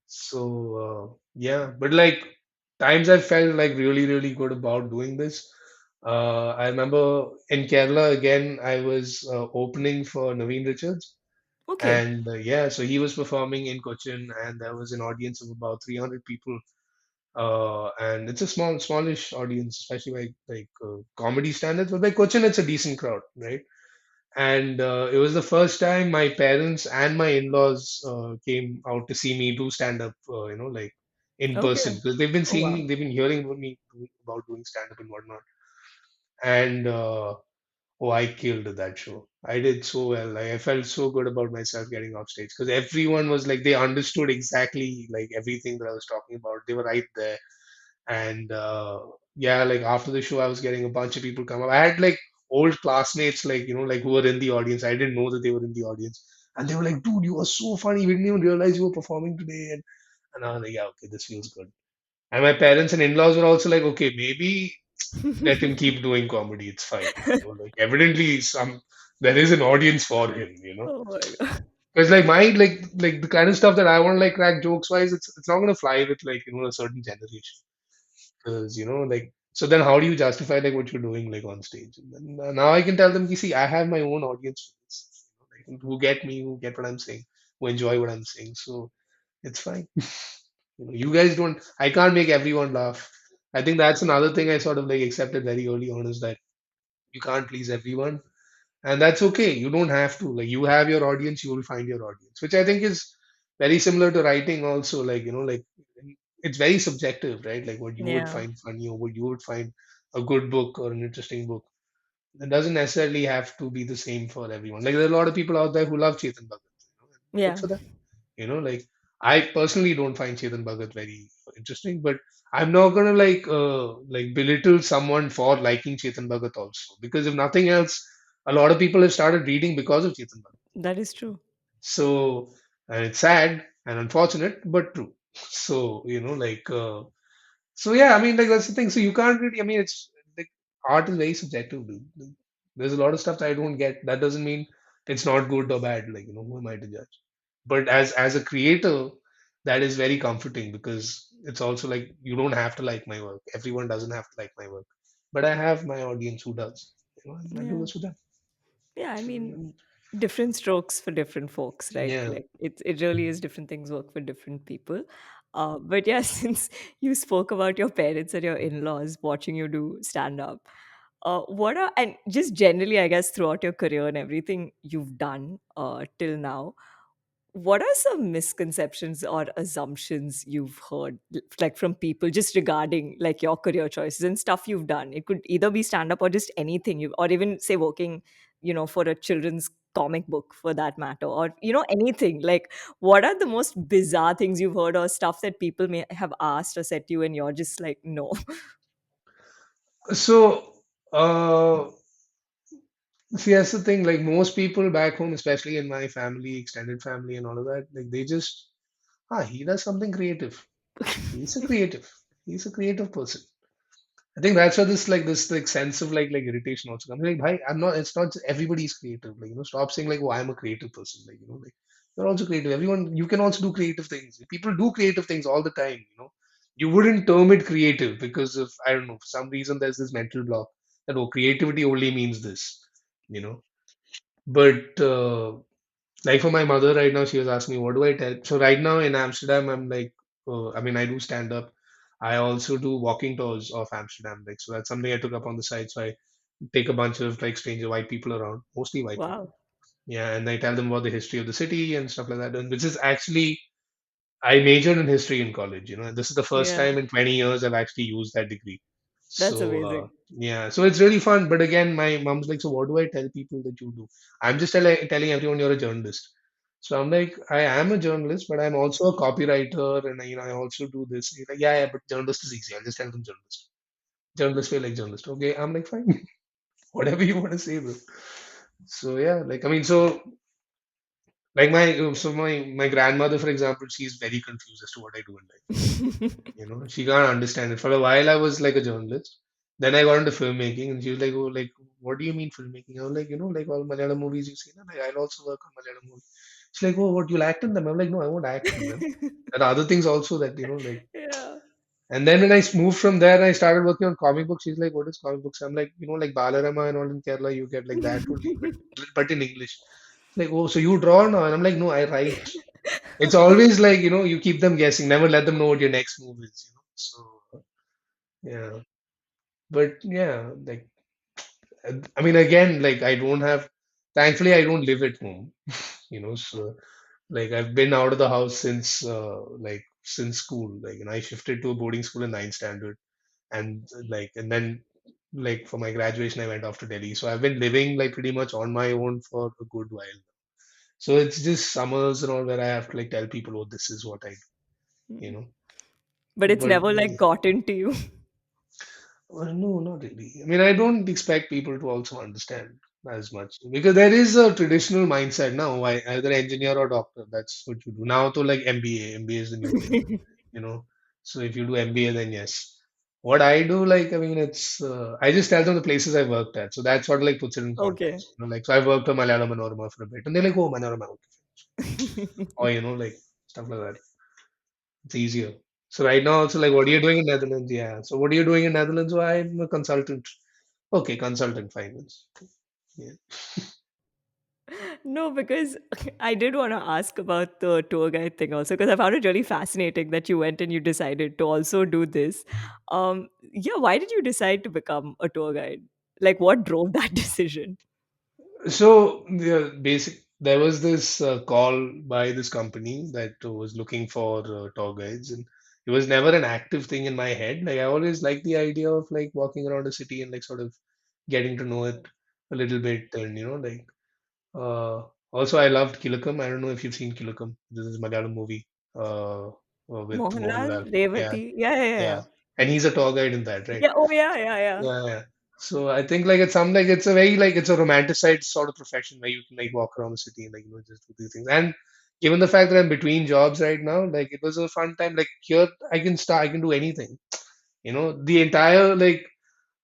So yeah, but like times I felt like really really good about doing this. I remember in Kerala again. I was opening for Naveen Richards, Okay. and yeah, so he was performing in Cochin, and there was an audience of about 300 people. And it's a smallish audience, especially like comedy standards. But by Cochin, it's a decent crowd, right? And it was the first time my parents and my in-laws came out to see me do stand-up, like in Okay. person, because they've been Oh seeing wow. me, they've been hearing about me about doing stand-up and whatnot. And oh, I killed that show. I did so well. Like, I felt so good about myself getting off stage because everyone was like they understood exactly like everything that I was talking about. They were right there. And yeah, like after the show, I was getting a bunch of people come up. I had like old classmates, like like who were in the audience. I didn't know that they were in the audience, and they were like, "Dude, you were so funny. We didn't even realize you were performing today." And I was like, "Yeah, okay, this feels good." And my parents and in-laws were also like, "Okay, maybe let him keep doing comedy. It's fine." Like evidently there is an audience for him. Oh my God. Because like my like the kind of stuff that I want to like crack jokes wise, it's not gonna fly with like a certain generation. Because like so then how do you justify like what you're doing like on stage? And then, now I can tell them, you see, I have my own audience for this, like, who get me, who get what I'm saying, who enjoy what I'm saying. So it's fine. You guys don't. I can't make everyone laugh. I think that's another thing I sort of like accepted very early on is that you can't please everyone, and that's okay. You don't have to. Like you have your audience, you will find your audience, which I think is very similar to writing also. Like like it's very subjective, right? Like what you would Yeah. find funny or what you would find a good book or an interesting book. It doesn't necessarily have to be the same for everyone. Like there are a lot of people out there who love Chetan Bhagat. Good Yeah. for them. Like I personally don't find Chetan Bhagat very interesting, but I'm not gonna like belittle someone for liking Chetan Bhagat also, because if nothing else, a lot of people have started reading because of Chetan Bhagat. That is true. So, and it's sad and unfortunate, but true. So so yeah, I mean, like that's the thing. So you can't really. I mean, it's like art is very subjective, dude. Like, there's a lot of stuff that I don't get. That doesn't mean it's not good or bad. Like who am I to judge? But as a creator, that is very comforting because it's also like you don't have to like my work. Everyone doesn't have to like my work, but I have my audience who does. And I do Yeah. this with them. Yeah. I mean, Mm, different strokes for different folks, right? yeah. Like it really is different things work for different people. But yeah, since you spoke about your parents and your in-laws watching you do stand up, what are and just generally, I guess, throughout your career and everything you've done till now, What are some misconceptions or assumptions you've heard, like from people, just regarding like your career choices and stuff you've done? It could either be stand up or just anything you, or even say working, for a children's comic book for that matter, or anything. Like, what are the most bizarre things you've heard or stuff that people may have asked or said to you, and you're just like, no. So, see, that's the thing. Like most people back home, especially in my family, extended family, and all of that, like they just, he does something creative. He's a creative. He's a creative person. I think that's why this like sense of like irritation also comes. Like, bhai, I'm not. It's not everybody's creative. Like stop saying like, oh, I'm a creative person. Like like you're also creative. Everyone, you can also do creative things. People do creative things all the time. You wouldn't term it creative because of I don't know for some reason there's this mental block that oh creativity only means this. You know, but like for my mother right now, she was asking me, what do I tell? So right now in Amsterdam, I'm like, I mean, I do stand up. I also do walking tours of Amsterdam. Like, so that's something I took up on the side. So I take a bunch of like stranger white people around, mostly white people. Wow. Yeah, and I tell them about the history of the city and stuff like that. And which is actually, I majored in history in college. And this is the first Yeah, time in 20 years I've actually used that degree. that's So amazing. yeah, so it's really fun. But again, my mom's like, so what do I tell people that you do? I'm just telling everyone you're a journalist. So I'm like, I am a journalist, but I'm also a copywriter, and I also do this. He's like, yeah, yeah, but journalist is easy. I'll just tell them journalist. Journalist feel like journalist. Okay, I'm like, fine, whatever you want to say, bro. So yeah, like I mean, like my grandmother, for example, she's very confused as to what I do in life. She can't understand it. For a while, I was like a journalist. Then I got into filmmaking, and she was like, "Oh, like, what do you mean filmmaking?" I was like, like all Malayalam movies you see, na? Like, I'll also work on Malayalam movies. She's like, "Oh, what you'll act in them?" I'm like, "No, I won't act in them." There are other things also that like. Yeah. And then when I moved from there, I started working on comic books. She's like, "What is comic books?" I'm like, like Balarama and all in Kerala, you get like that only, but in English. She's like, "Oh, so you draw now?" And I'm like, "No, I write." It's always like you keep them guessing. Never let them know what your next move is. So yeah. But yeah, like I mean, again, like I don't have. Thankfully, I don't live at home. So like I've been out of the house since since school. Like, and I shifted to a boarding school in ninth standard, and and then like for my graduation, I went off to Delhi. So I've been living like pretty much on my own for a good while. So it's just summers and all where I have to like tell people, oh, this is what I do. You know, But it's but never like gotten to you. well, no, not really. I mean, I don't expect people to also understand as much because there is a traditional mindset now. Why either engineer or doctor? That's what you do now. To like MBA, MBA is the new thing. You know, so if you do MBA, then yes. What I do, like, I mean, it's I just tell them the places I worked at, so that sort of like puts it in Okay. context. Like, so I worked on Malayalam Manorama for a bit, and they're like, "Oh, Manorama, okay," or like stuff like that. It's easier. So right now, also like, what are you doing in Netherlands? Yeah. So what are you doing in Netherlands? Oh, I'm a consultant. Okay, consultant finance. Yeah. No, because I did want to ask about the tour guide thing also, because I found it really fascinating that you went and you decided to also do this. Yeah, why did you decide to become a tour guide? Like, what drove that decision? So the basic there was this call by this company that was looking for tour guides, and it was never an active thing in my head. Like I always liked the idea of like walking around a city and like sort of getting to know it a little bit, and like also I loved Killikum. I don't know if you've seen Killikum. This is a Malayalam movie with Mohanlal, Mohanlal. Yeah, Revati. Yeah, yeah, yeah, yeah. and he's a tour guide in that, right? Yeah, oh, yeah, yeah, yeah. Yeah, yeah. So I think like it's some like it's a very like it's a romanticized sort of profession where you can like walk around the city and like just do these things. And given the fact that I'm between jobs right now, like it was a fun time. Like here I can do anything. The entire like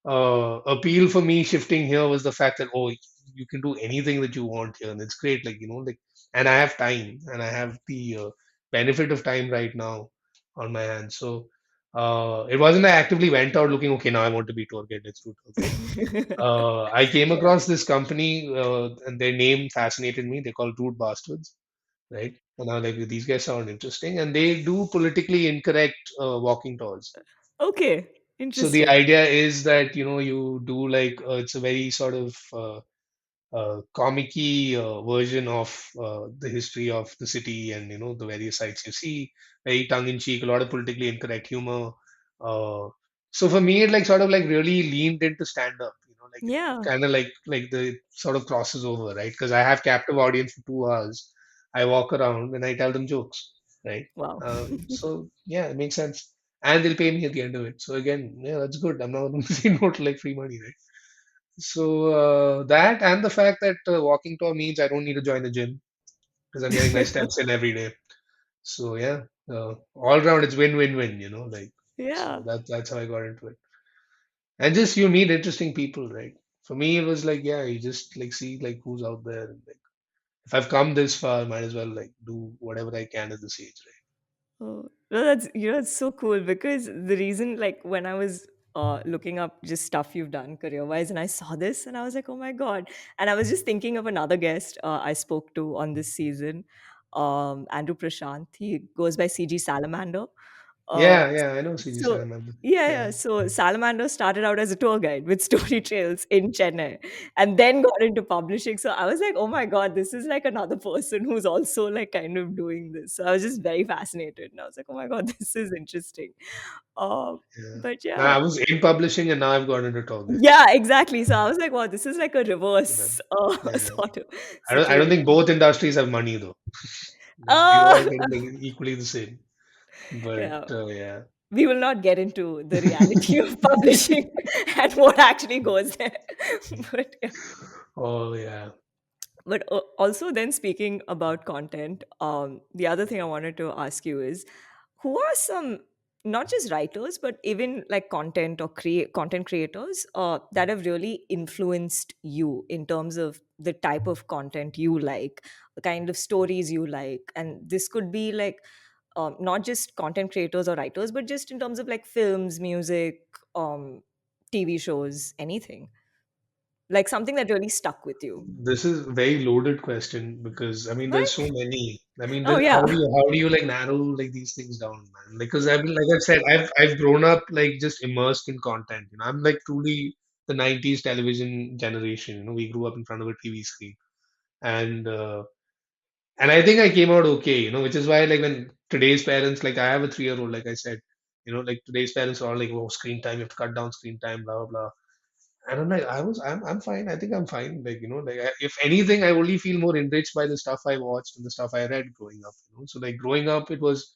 appeal for me shifting here was the fact that oh you can do anything that you want here and it's great like like and I have time and I have the benefit of time right now on my hands so it wasn't I actively went out looking okay now I want to be tour guide let's do tour guide I came Yeah. across this company and their name fascinated me they're called Rude Bastards right and I was like these guys sound interesting and they do politically incorrect walking tours Okay, so the interesting. idea is that you do like it's a very sort of comic-y version of the history of the city and the various sites you see. Very tongue-in-cheek, a lot of politically incorrect humor. So for me, it like sort of like really leaned into stand-up. Like it Yeah. kind of like the sort of crosses over, right? Because I have captive audience for 2 hours. I walk around and I tell them jokes, right? Wow. So yeah, it makes sense. And they'll pay me at the end of it. So again, yeah, that's good. I'm not going to say no to like free money, right? So that and the fact that walking tour means I don't need to join the gym because I'm getting my steps in every day. So yeah, all around it's win-win-win, like Yeah. so that's how I got into it. And just you meet interesting people, right? For me, it was like yeah, you just like see like who's out there, and like if I've come this far, might as well like do whatever I can at this age, Oh, no, that's it's so cool because the reason, like, when I was looking up just stuff you've done career-wise, and I saw this, and I was like, oh my god! And I was just thinking of another guest I spoke to on this season, Andrew Prashant. He goes by CG Salamander. Uh, Yeah, I know CG so Sam. yeah, Yeah, yeah. So Salamander started out as a tour guide with story trails in Chennai, and then got into publishing. So I was like, oh my god, this is like another person who's also like kind of doing this. So I was just very fascinated, and I was like, oh my god, this is interesting. Uh, yeah. but Now, yeah, I was in publishing and now I've got into tour guiding. yeah, exactly. So I was like, wow, this is like a So that, reverse yeah. sort of I don't think situation. both industries have money though. We Uh, all get like equally the same. But yeah, yeah. we will not get into the reality of publishing and what actually goes there. But yeah. Oh yeah. But also, then speaking about content, the other thing I wanted to ask you is, who are some not just writers but even like content or create content creators that have really influenced you in terms of the type of content you like, the kind of stories you like, and this could be like not just content creators or writers, but just in terms of like films, music, TV shows, anything like something that really stuck with you. This is a very loaded question because I mean there's so Right? many. I mean Oh how yeah. do you like narrow like these things down, man? Because I mean like I said, I've grown up like just immersed in content. I'm like truly the 90s television generation. We grew up in front of a TV screen. And and I think I came out okay, which is why like when today's parents, like I have a 3-year-old, like I said, like today's parents are all like, oh, screen time, you have to cut down screen time, blah blah blah. And I'm like, I'm fine. I think I'm fine. Like, like if anything, I only feel more enriched by the stuff I watched and the stuff I read growing up. So like growing up, it was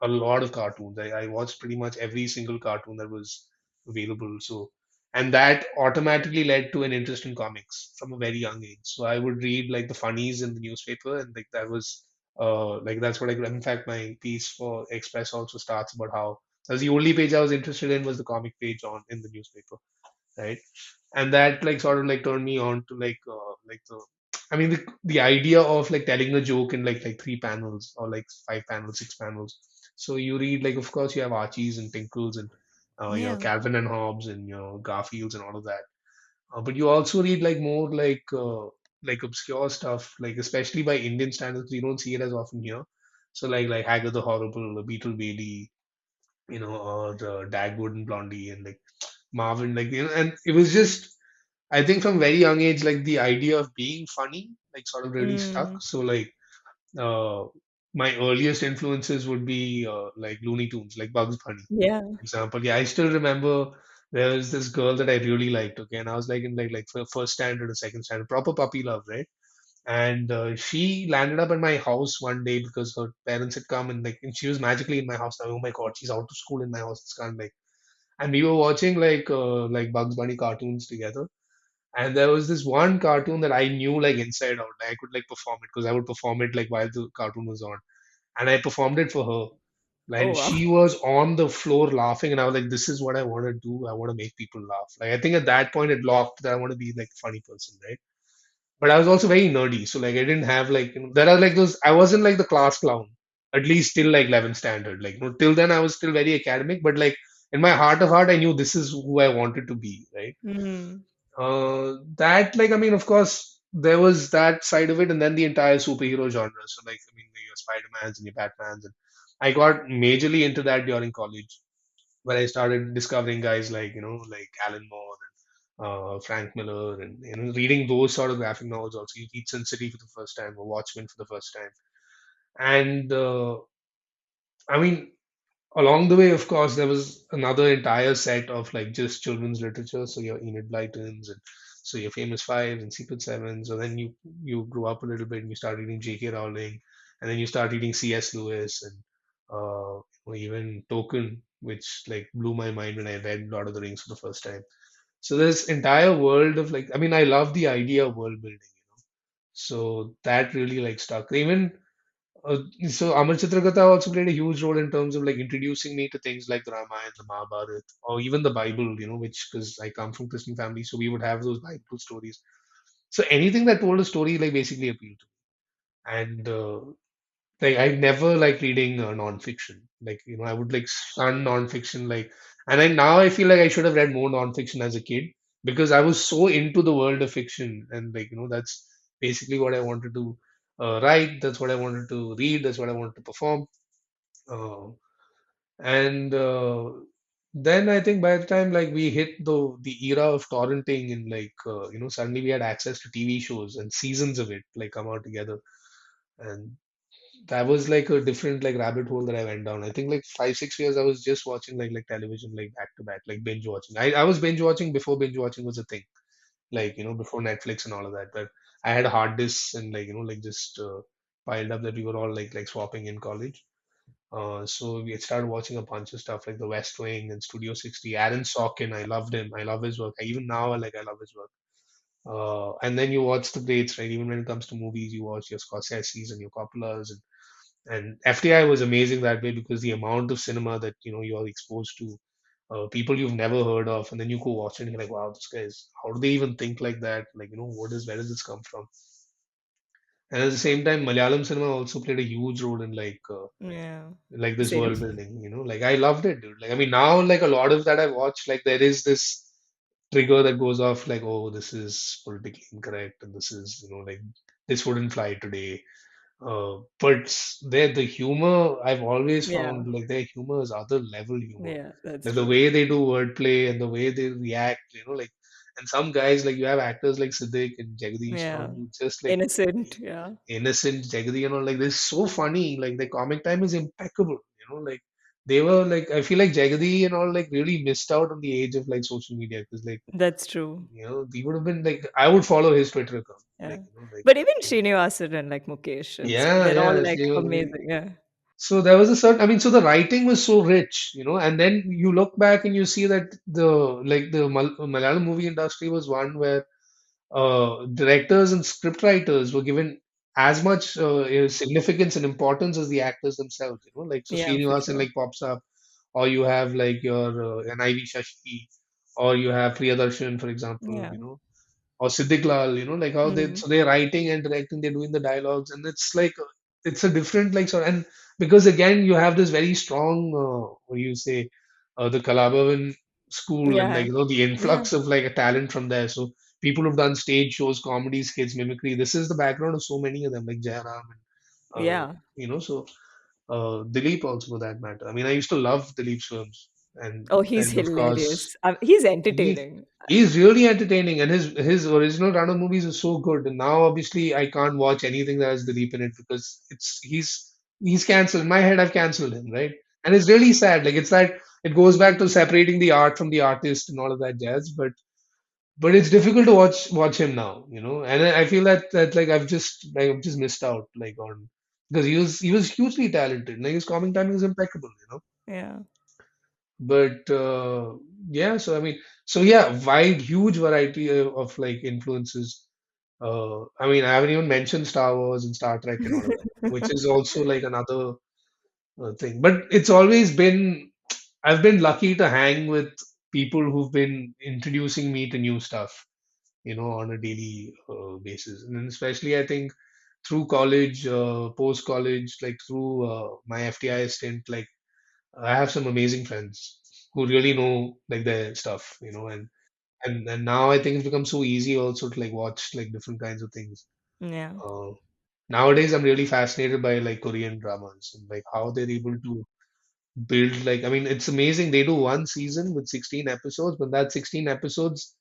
a lot of cartoons. I watched pretty much every single cartoon that was available. So, and that automatically led to an interest in comics from a very young age. So I would read like the funnies in the newspaper, and like that was like that's what I. In fact, my piece for Express also starts about how that was the only page I was interested in was the comic page on in the newspaper, right? And that like sort of like turned me on to like the I mean the idea of like telling a joke in like 3 panels or like 5 panels, 6 panels. So you read like of course you have Archies and Tinkles and Yeah. Calvin and Hobbes and Garfields and all of that. But you also read like more like obscure stuff, like especially by Indian standards. You don't see it as often here. So like Hagar the Horrible, the Beetle Bailey, or the Dagwood and Blondie and like Marvin, like and it was just I think from very young age, like the idea of being funny, like sort of really stuck. Mm, So like uh, my earliest influences would be like Looney Tunes, like Bugs Bunny, yeah. for example. Yeah, I still remember there was this girl that I really liked. Okay, and I was like in like first standard or second standard, proper puppy love, right? And she landed up at my house one day because her parents had come and she was magically in my house. Now, oh my God, she's out of school in my house. It's kind of like, and we were watching like Bugs Bunny cartoons together. And there was this one cartoon that I knew like inside out. Like I could like perform it because I would perform it like while the cartoon was on. And I performed it for her. Oh And wow. she was on the floor laughing. And I was like, this is what I want to do. I want to make people laugh. Like I think at that point it locked that I want to be like a funny person, right? But I was also very nerdy. So like I didn't have like, there are like those, I wasn't like the class clown, at least till like 11th standard. Like, till then I was still very academic, but like in my heart of heart, I knew this is who I wanted to be, right? Mm, That like I mean, of course, there was that side of it, and then the entire superhero genre. So like I mean, your Spider-Mans and your Batmans, and I got majorly into that during college, where I started discovering guys like like Alan Moore Frank Miller, and reading those sort of graphic novels. Also, you read Sin City for the first time, or Watchmen for the first time, and I mean, along the way, of course, there was another entire set of like just children's literature. So your Enid Blytons, and so your Famous Fives and Secret Sevens. So then you grew up a little bit and you start reading J.K. Rowling, and then you start reading C.S. Lewis and or even Tolkien, which like blew my mind when I read Lord of the Rings for the first time. So this entire world of like, I mean, I love the idea of world building. So that really like stuck. Even uh, so Amar Katha also played a huge role in terms of like introducing me to things like the Ramayana, the Mahabharata, or even the Bible, which because I come from Christian family, so we would have those Bible stories. So anything that told a story like basically appealed to me. And like I never like reading non-fiction. Like, I would like shun non-fiction like, and I now I feel like I should have read more non-fiction as a kid because I was so into the world of fiction, and like, that's basically what I wanted to write. That's what I wanted to read. That's what I wanted to perform. Uh, and then I think by the time like we hit the era of torrenting, and like suddenly we had access to TV shows and seasons of it like come out together, and that was like a different like rabbit hole that I went down. I think like 5 6 years I was just watching like television like back to back, like binge watching. I was binge watching before binge watching was a thing, like before Netflix and all of that. But I had hard disks and like like just piled up that we were all like swapping in college. So we had started watching a bunch of stuff like The West Wing and Studio 60. Aaron Sorkin, I loved him. I love his work. Even now, like I love his work. And then you watch the greats, right? Even when it comes to movies, you watch your Scorsese's and your Coppolas, and FTI was amazing that way because the amount of cinema that you are exposed to, people you've never heard of, and then you go watch it and you're like, wow, this guy's how do they even think like that? Like, where does this come from? And at the same time, Malayalam cinema also played a huge role in Yeah. like this Same. world building. Like I loved it, dude. Like I mean, now like a lot of that I watch, like there is this trigger that goes off, like, oh, this is politically incorrect, and this is like this wouldn't fly today. But the humor I've always Yeah. found like their humor is other level humor. Yeah, that's Like the true. way they do wordplay and the way they react, like, and some guys like you have actors like Siddiq and Jagdish and all Yeah. who just like Innocent. Yeah. innocent Jagdi and all like this so funny. Like the comic time is impeccable. Like they were like I feel like Jagdi and all like really missed out on the age of like social media because like That's true. he would have been like I would follow his Twitter account Yeah. like like But even Srinivasan and like Mukesh and so yeah, they're all yeah, like she was like, amazing. Yeah. so there was a certain, I mean, so the writing was so rich, and then you look back and you see that the Malayalam movie industry was one where directors and script writers were given as much significance and importance as the actors themselves. Like so Yeah, for Srinivasan sure. like pops up, or you have like your an Ivy Shashi, or you have Priyadarshan, for example. Yeah. Or Siddiq Lal, like how they Mm. so they're writing and directing, they're doing the dialogues, and it's like it's a different like sort and because again you have this very strong what do you say the Kalabhavan school and Yeah. like the Yeah. influx of like a talent from there. So people who've done stage shows, comedy skits, mimicry. This is the background of so many of them, like Jairam and Yeah. so Dilip also for that matter. I mean, I used to love Dilip's films, and Oh, he's and of course. hilarious. He's He entertaining. he's really entertaining, and his original run of movies is so good. And now, obviously, I can't watch anything that has Dilip in it because he's cancelled. In my head, I've cancelled him, right? And it's really sad. Like it's that it goes back to separating the art from the artist and all of that jazz. But it's difficult to watch him now, And I feel that like I've just missed out like on because he was hugely talented. Like his comic timing is impeccable. Yeah. But yeah, so I mean, so yeah, wide, huge variety of like influences. I mean, I haven't even mentioned Star Wars and Star Trek and all of that, which is also like another thing. But it's always been, I've been lucky to hang with people who've been introducing me to new stuff, on a daily basis. And then especially, I think through college, post college, like through my FTI stint, like I have some amazing friends who really know like their stuff, and now I think it's become so easy also to like watch like different kinds of things. Yeah. Uh, Nowadays, I'm really fascinated by like Korean dramas and like how they're able to build like I mean, it's amazing. They do one season with 16 episodes, but that 16 episodes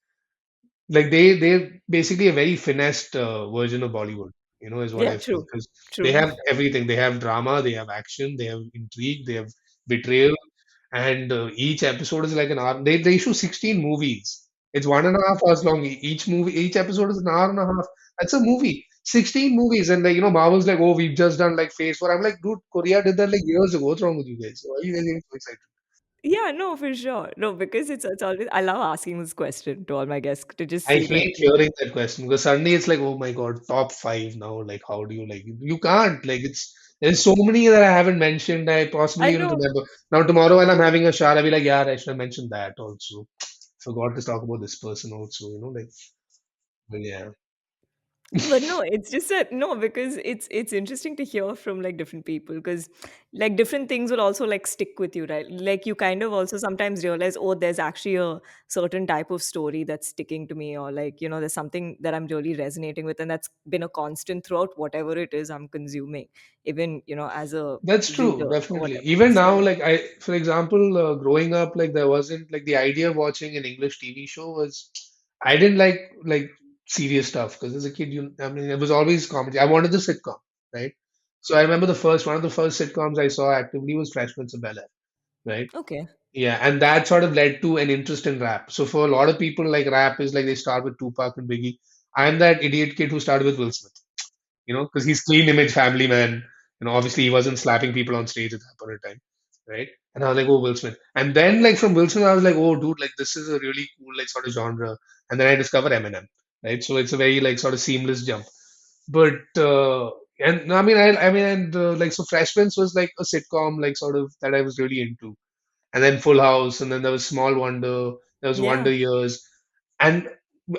like they're basically a very finessed version of Bollywood, is what Yeah, I feel, true. because they True. have everything. They have drama, they have action, they have intrigue, they have betrayal, and each episode is like an hour. They issue 16 movies. It's 1.5 hours long. Each movie, each episode is an hour and a half. That's a movie. 16 movies, and like Marvel's like, oh, we've just done like Phase 4. I'm like, dude, Korea did that like years ago. What's wrong with you guys? Why are you guys getting so excited? Yeah, no, for sure. No, because it's always I love asking this question to all my guests to just I see like hate hearing that question because suddenly it's like, oh my God, top five now. Like, how do you like? You can't. Like, there's so many that I haven't mentioned. I possibly I even know. remember. Now tomorrow when I'm having a shower, I'll be like, yeah, I should have mentioned that also. Forgot to talk about this person also. Like, but yeah, But no, it's just that no, because it's interesting to hear from like different people because like different things will also like stick with you, right? Like you kind of also sometimes realize, oh, there's actually a certain type of story that's sticking to me, or like, there's something that I'm really resonating with, and that's been a constant throughout whatever it is I'm consuming, even, as a that's true, reader or definitely. whatever. Even now, So like for example, growing up, like there wasn't like the idea of watching an English TV show was, I didn't like serious stuff because as a kid, I mean, it was always comedy. I wanted the sitcom, right? So I remember one of the first sitcoms I saw actively was Fresh Prince of Bel-Air, right? okay. Yeah, and that sort of led to an interest in rap. So for a lot of people, like rap is like they start with Tupac and Biggie. I'm that idiot kid who started with Will Smith, because he's clean image family man. Obviously he wasn't slapping people on stage at that point in time, right? And I was like, oh, Will Smith. And then like from Will Smith, I was like, oh, dude, like this is a really cool like sort of genre. And then I discovered Eminem, right? So it's a very like sort of seamless jump. But and I mean, and like so, Fresh Prince was like a sitcom like sort of that I was really into, and then Full House, and then there was Small Wonder, there was Wonder Yeah. Years, and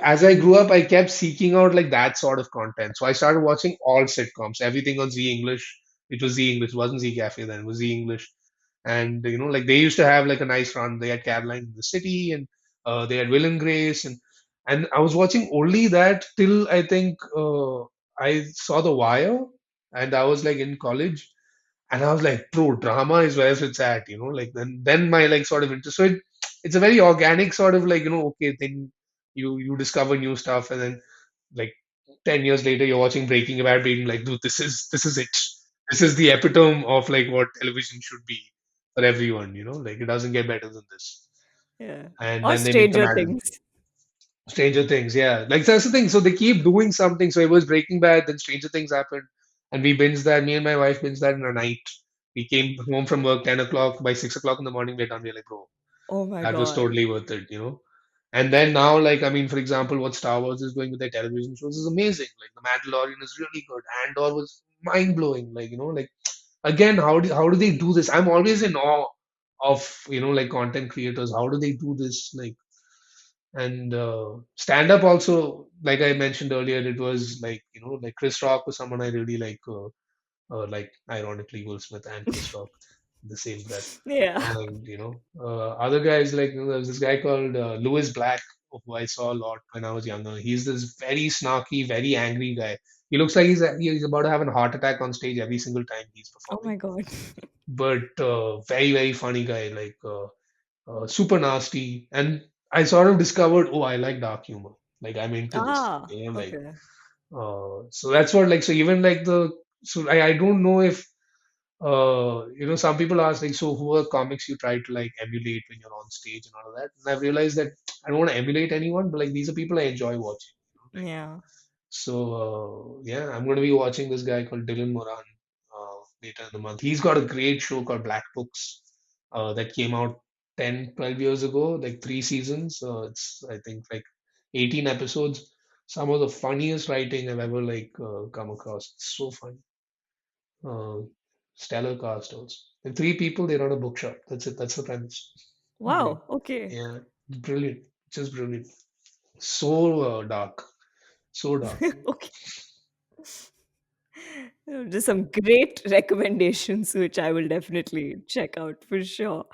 as I grew up, I kept seeking out like that sort of content. So I started watching all sitcoms, everything on Z English. It was Z English, it wasn't Z Cafe then, it was Z English. And like they used to have like a nice run. They had Caroline in the City, and they had Will and Grace, and I was watching only that till I think I saw The Wire, and I was like in college, and I was like, bro, drama is where it's at, like then my like sort of interest. So it's a very organic sort of like, okay, then you discover new stuff, and then like 10 years later you're watching Breaking Bad, being like, dude, this is it. This is the epitome of like what television should be for everyone, like it doesn't get better than this. Yeah. And Or then they make the Stranger Mad Things. Stranger Things, yeah. Like that's the thing. So they keep doing something. So it was Breaking Bad, then Stranger Things happened, and we binged that. Me and my wife binged that in a night. We came home from work 10 o'clock. By 6 o'clock in the morning, we're done. We're like, bro, Oh my that was God. totally worth it. And then now, like, I mean, for example, what Star Wars is doing with their television shows is amazing. Like, The Mandalorian is really good. Andor was mind blowing. Like, like again, how do they do this? I'm always in awe of like content creators. How do they do this? Like, and stand up also, like I mentioned earlier, it was like like Chris Rock was someone I really like ironically Will Smith and Chris Rock in the same breath. Yeah. And other guys like there was this guy called Louis Black, who I saw a lot when I was younger. He's this very snarky, very angry guy. He looks like he's about to have a heart attack on stage every single time he's Oh performing. my God. But very very funny guy, like super nasty. And I sort of discovered, oh, I like dark humor. Like I'm into this. Ah, Like okay. so that's what like so even like so I don't know if some people ask like, so who are comics you try to like emulate when you're on stage and all of that. And I've realized that I don't want to emulate anyone, but like these are people I enjoy watching. Like Yeah. so yeah, I'm going to be watching this guy called Dylan Moran later in the month. He's got a great show called Black Books that came out 10, 12 years ago, like 3 seasons. It's I think like 18 episodes. Some of the funniest writing I've ever like come across. It's so funny. Uh, stellar cast also. And three people, they run a bookshop. That's it. That's the premise. Great. Wow. Okay. Yeah, brilliant. Just brilliant. So dark. So dark. Okay. Just some great recommendations, which I will definitely check out for sure.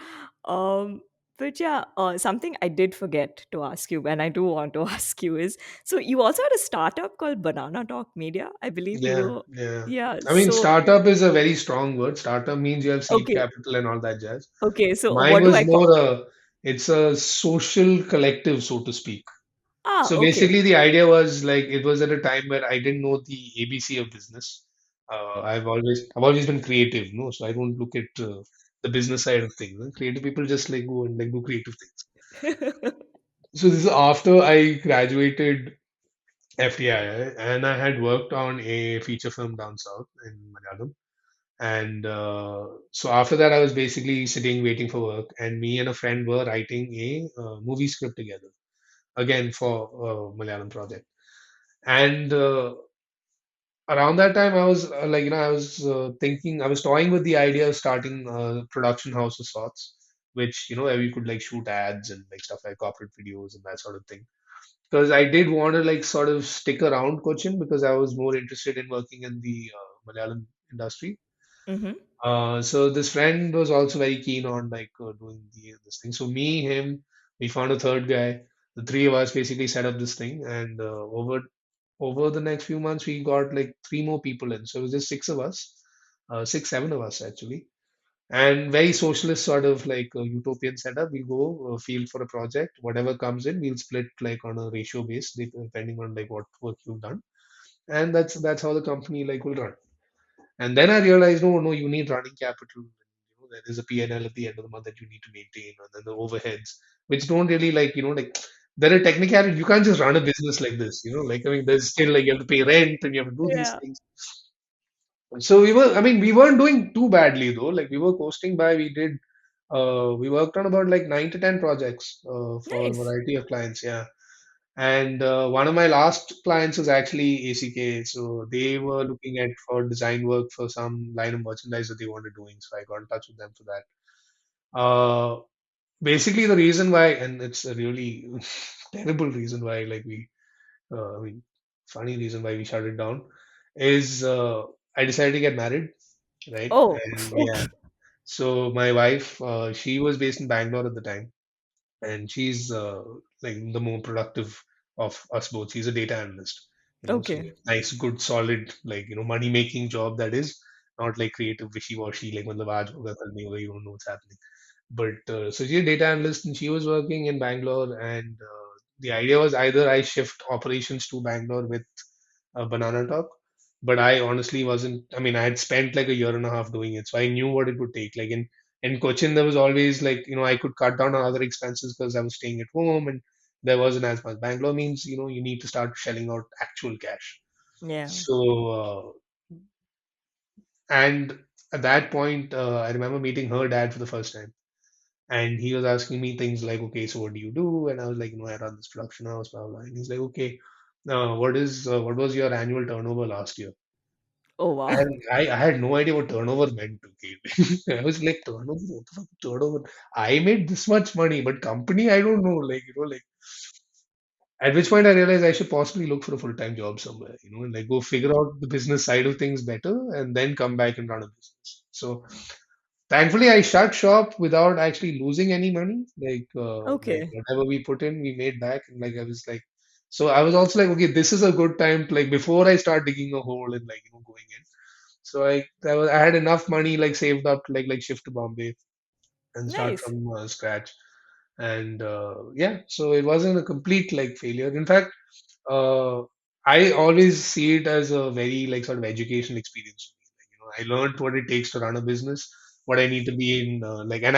Um, but yeah, something I did forget to ask you, and I do want to ask you is so you also had a startup called Banana Talk Media. I believe you Yeah, were, yeah. yeah. I mean, So, startup is a very strong word. Startup means you have seed okay. capital and all that jazz. Okay. So, Mine what do was I call? more it's a social collective, so to speak. Ah, So okay. basically, the idea was like it was at a time where I didn't know the ABC of business. I've always been creative, no, so I don't look at the business side of things. Creative people just like go and like do creative things. So this is after I graduated FTI, and I had worked on a feature film down south in Malayalam. And so after that, I was basically sitting waiting for work, and me and a friend were writing a movie script together again for Malayalam project. And around that time, I was I was thinking, I was toying with the idea of starting a production house of sorts, which where we could like shoot ads and like stuff like corporate videos and that sort of thing. Because I did want to like sort of stick around Cochin because I was more interested in working in the Malayalam industry. Mm-hmm. So this friend was also very keen on like doing this thing. So me, him, we found a third guy. The three of us basically set up this thing, and over the next few months, we got like three more people in. So it was just six of us, six, seven of us actually, and very socialist sort of like a utopian setup. We'll go field for a project, whatever comes in, we'll split like on a ratio base, depending on like what work you've done, and that's how the company like will run. And then I realized, no, no, you need running capital. There is a P&L at the end of the month that you need to maintain, and then the overheads, which don't really like, like there are technicalities. You can't just run a business like this, like I mean, there's still like you have to pay rent and you have to do these Yeah. things. So I mean, we weren't doing too badly though. Like we were coasting by. We worked on about like 9 to 10 projects for a Nice. variety of clients. Yeah. And one of my last clients was actually ACK. So they were looking at for design work for some line of merchandise that they wanted doing. So I got in touch with them for that. Basically, the reason why, and it's a really terrible reason why, like I mean, funny reason why we shut it down, is I decided to get married, right? Oh, And yeah, okay. so my wife, she was based in Bangalore at the time, and she's like the more productive of us both. She's a data analyst, so Okay. nice, good, solid, like money making job that is not like creative wishy washy, like when the aaj hoga kal nahi hoga, you don't know what's happening. But so she's a data analyst, and she was working in Bangalore, and the idea was either I shift operations to Bangalore with Banana Talk. But I honestly wasn't. I mean, I had spent like a year and a half doing it, so I knew what it would take. Like in Cochin, there was always like I could cut down on other expenses because I was staying at home, and there wasn't as much. Bangalore means you need to start shelling out actual cash. Yeah. So and at that point, I remember meeting her dad for the first time, and he was asking me things like, okay, so what do you do? And I was like, I run this production house, blah blah. And he's like, okay, what was your annual turnover last year? Oh, wow. And I had no idea what turnover meant. Okay, I was like, turnover, what the fuck, turnover? I made this much money, but company, I don't know. Like, like at which point I realized I should possibly look for a full-time job somewhere, and like go figure out the business side of things better and then come back and run a business. So thankfully, I shut shop without actually losing any money. Like Okay. whatever we put in, we made back. And like I was like, so I was also like, okay, this is a good time to like before I start digging a hole and like going in. So I had enough money like saved up to like shift to Bombay and start Nice. from scratch. And yeah, so it wasn't a complete like failure. In fact, uh, I always see it as a very like sort of educational experience. Like, I learned what it takes to run a business, what I need to be in, and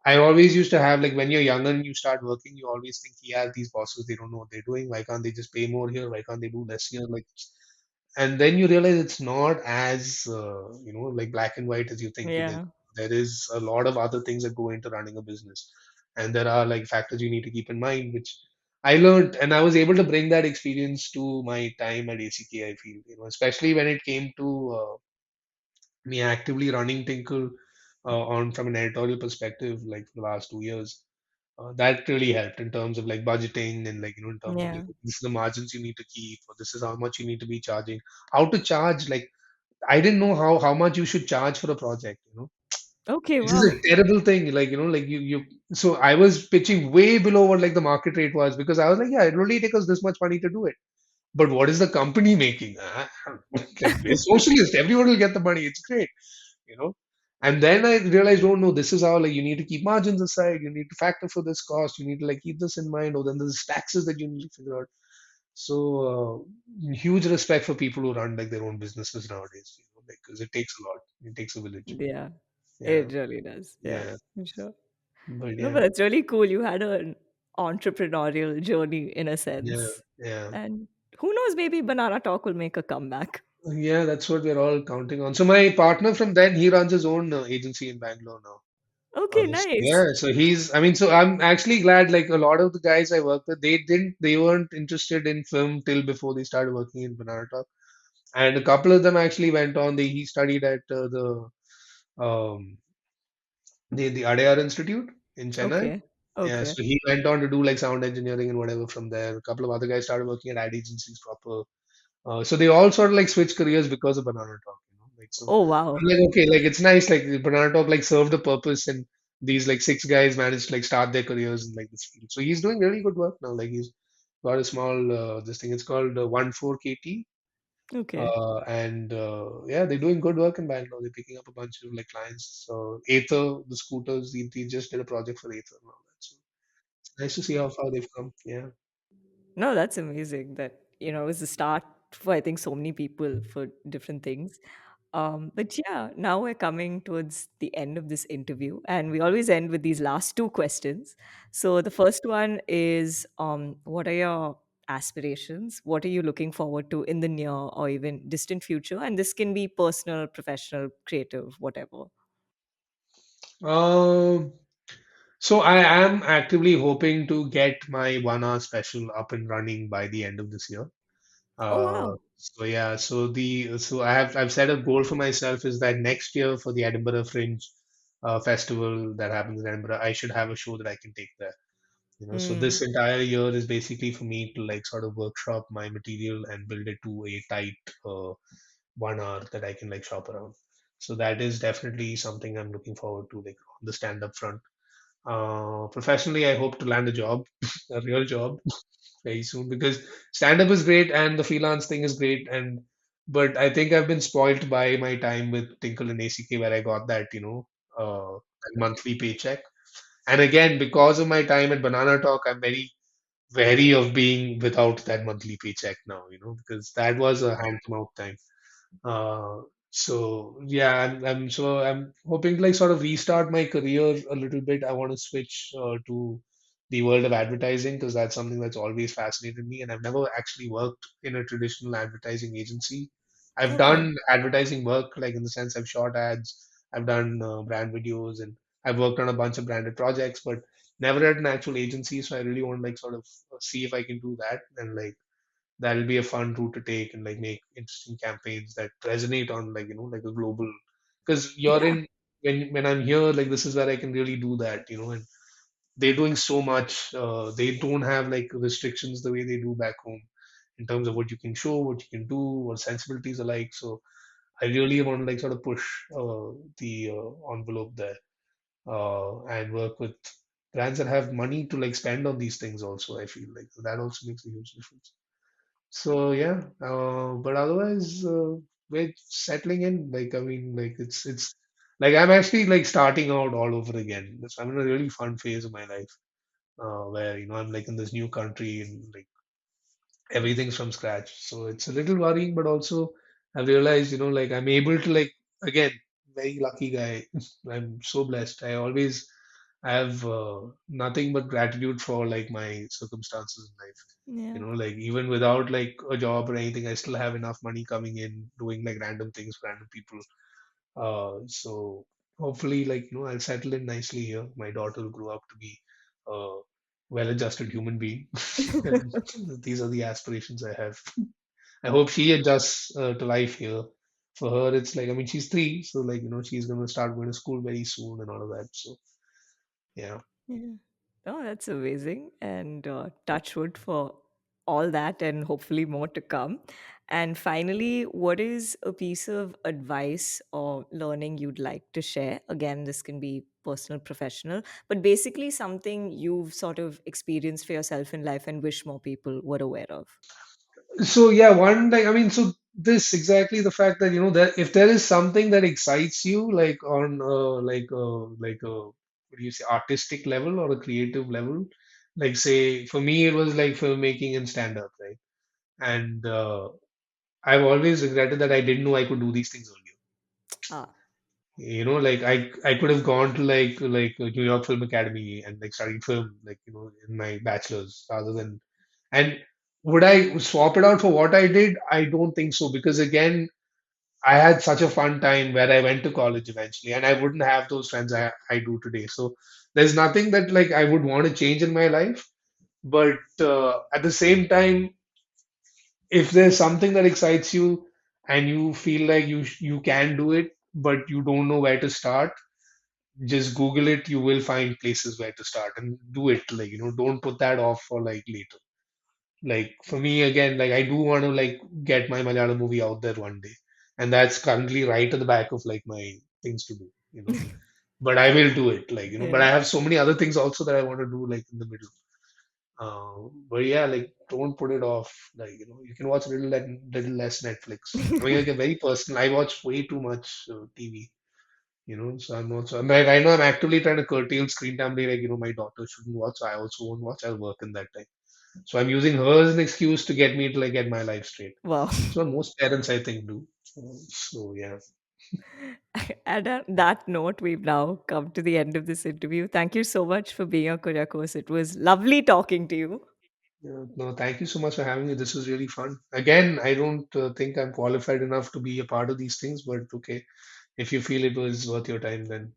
I always used to have like when you're younger and you start working, you always think, yeah, these bosses they don't know what they're doing. Why can't they just pay more here? Why can't they do less here? Like, and then you realize it's not as like black and white as you think it is. Yeah. There is a lot of other things that go into running a business, and there are like factors you need to keep in mind, which I learned, and I was able to bring that experience to my time at ACK. I feel, especially when it came to me actively running Tinkle on from an editorial perspective, like for the last 2 years. That really helped in terms of like budgeting and like in terms of like Yeah. this is the margins you need to keep, or this is how much you need to be charging, how to charge. Like I didn't know how much you should charge for a project. Okay, This is wow. a terrible thing. Like like you. So I was pitching way below what like the market rate was because I was like, yeah, it will only take us this much money to do it. But what is the company making? Like we're socialist. Everyone will get the money. It's great. You know And then I realized, oh no, this is how like you need to keep margins aside, you need to factor for this cost, you need to like keep this in mind, or then there's taxes that you need to figure out. So huge respect for people who run like their own businesses nowadays, like because it takes a lot. It takes a village. Yeah, Yeah, it really does. Yeah, yeah, for sure. but No, yeah, but it's really cool. You had an entrepreneurial journey in a yeah, sense. yeah, And who knows, maybe Banana Talk will make a comeback. yeah. That's what we're all counting on. So my partner from then, he runs his own agency in Bangalore now. Okay, Yeah, nice. so I mean, so I'm actually glad, like a lot of the guys I work with, they weren't interested in film till before they started working in Banana Talk. And a couple of them actually went on, he studied at um, the Adyar Institute in Chennai. Okay, Yeah, okay. so he went on to do like sound engineering and whatever from there. A couple of other guys started working at ad agencies proper. So they all sort of like switched careers because of Banana Talk, Like so, Oh, I'm wow. like, okay, like it's nice, like the Banana Talk like served a purpose, and these like six guys managed to like start their careers in like this field. So he's doing really good work now. Like he's got a small this thing. It's called 14KT. Okay. And yeah, they're doing good work in Bangalore. They're picking up a bunch of like clients. So Ather, the scooters, they just did a project for Ather and all that. So it's nice to see how far they've come. Yeah. No, that's amazing that, it was the start for, I think, so many people for different things. But yeah, now we're coming towards the end of this interview, and we always end with these last two questions. So the first one is, what are your aspirations? What are you looking forward to in the near or even distant future? And this can be personal, professional, creative, whatever. Um, so I am actively hoping to get my 1 hour special up and running by the end of this year. Oh, wow. So yeah, so I've set a goal for myself is that next year for the Edinburgh Fringe festival that happens in Edinburgh, I should have a show that I can take there. So Mm, this entire year is basically for me to like sort of workshop my material and build it to a tight 1 hour that I can like shop around. So that is definitely something I'm looking forward to, like on the stand-up front. Professionally, I hope to land a job, a real job, very soon because stand-up is great and the freelance thing is great, and but I think I've been spoilt by my time with Tinkle and ACK where I got that, that monthly paycheck. And again, because of my time at Banana Talk, I'm very wary of being without that monthly paycheck now, because that was a hand to mouth time. Uh, so yeah, I'm hoping to like sort of restart my career a little bit. I want to switch to the world of advertising because that's something that's always fascinated me, and I've never actually worked in a traditional advertising agency. I've okay. done advertising work, like in the sense I've shot ads, I've done brand videos, and I've worked on a bunch of branded projects, but never at an actual agency. So I really want to like sort of see if I can do that and like that'll be a fun route to take and like make interesting campaigns that resonate on like like a global because you're Yeah. in when I'm here like this is where I can really do that and they're doing so much they don't have like restrictions the way they do back home in terms of what you can show what you can do what sensibilities are like so I really want to like sort of push the envelope there and work with brands that have money to like spend on these things also I feel like that also makes a huge difference. So yeah, but otherwise, we're settling in. Like I mean, like it's like I'm actually like starting out all over again. I'm in a really fun phase of my life, where I'm like in this new country and like everything's from scratch. So it's a little worrying, but also I've realized, like I'm able to like again, very lucky guy. I'm so blessed. I always have nothing but gratitude for like my circumstances in life. Yeah. Like even without like a job or anything, I still have enough money coming in, doing like random things for random people. So hopefully, like I'll settle in nicely here. My daughter will grow up to be a well-adjusted human being. And these are the aspirations I have. I hope she adjusts to life here. For her, it's like I mean, she's 3, so like she's gonna start going to school very soon and all of that. So yeah. Yeah. Oh, that's amazing. And touch wood for all that and hopefully more to come. And finally, what is a piece of advice or learning you'd like to share? Again, this can be personal, professional, but basically something you've sort of experienced for yourself in life and wish more people were aware of. So yeah, one like I mean, so this exactly the fact that that if there is something that excites you, like on like what do you say, artistic level or a creative level, like say for me it was like filmmaking and stand up, right? And I've always regretted that I didn't know I could do these things earlier. Ah, Like I could have gone to like New York Film Academy and like studied film, like in my bachelor's rather than. And would I swap it out for what I did? I don't think so, because again, I had such a fun time where I went to college eventually, and I wouldn't have those friends I do today. So there's nothing that like I would want to change in my life. But at the same time, if there's something that excites you and you feel like you can do it, but you don't know where to start, just Google it. You will find places where to start and do it. Like don't put that off for like later. Like for me again, like I do want to like get my Malayalam movie out there one day, and that's currently right at the back of like my things to do. But I will do it, like but yeah. I have so many other things also that I want to do like in the middle. But yeah, like don't put it off. Like you can watch a little less Netflix. I mean, like a very personal. I watch way too much TV. So I'm not. So I'm like, I know I'm actively trying to curtail screen time. Like my daughter shouldn't watch, so I also won't watch. I'll work in that time. So I'm using her as an excuse to get me to like get my life straight. Wow. So most parents I think do. So yeah. And on that note, we've now come to the end of this interview. Thank you so much for being on Kuriakose. It was lovely talking to you. Yeah, no, thank you so much for having me. This was really fun. Again, I don't think I'm qualified enough to be a part of these things, but okay, if you feel it was worth your time, then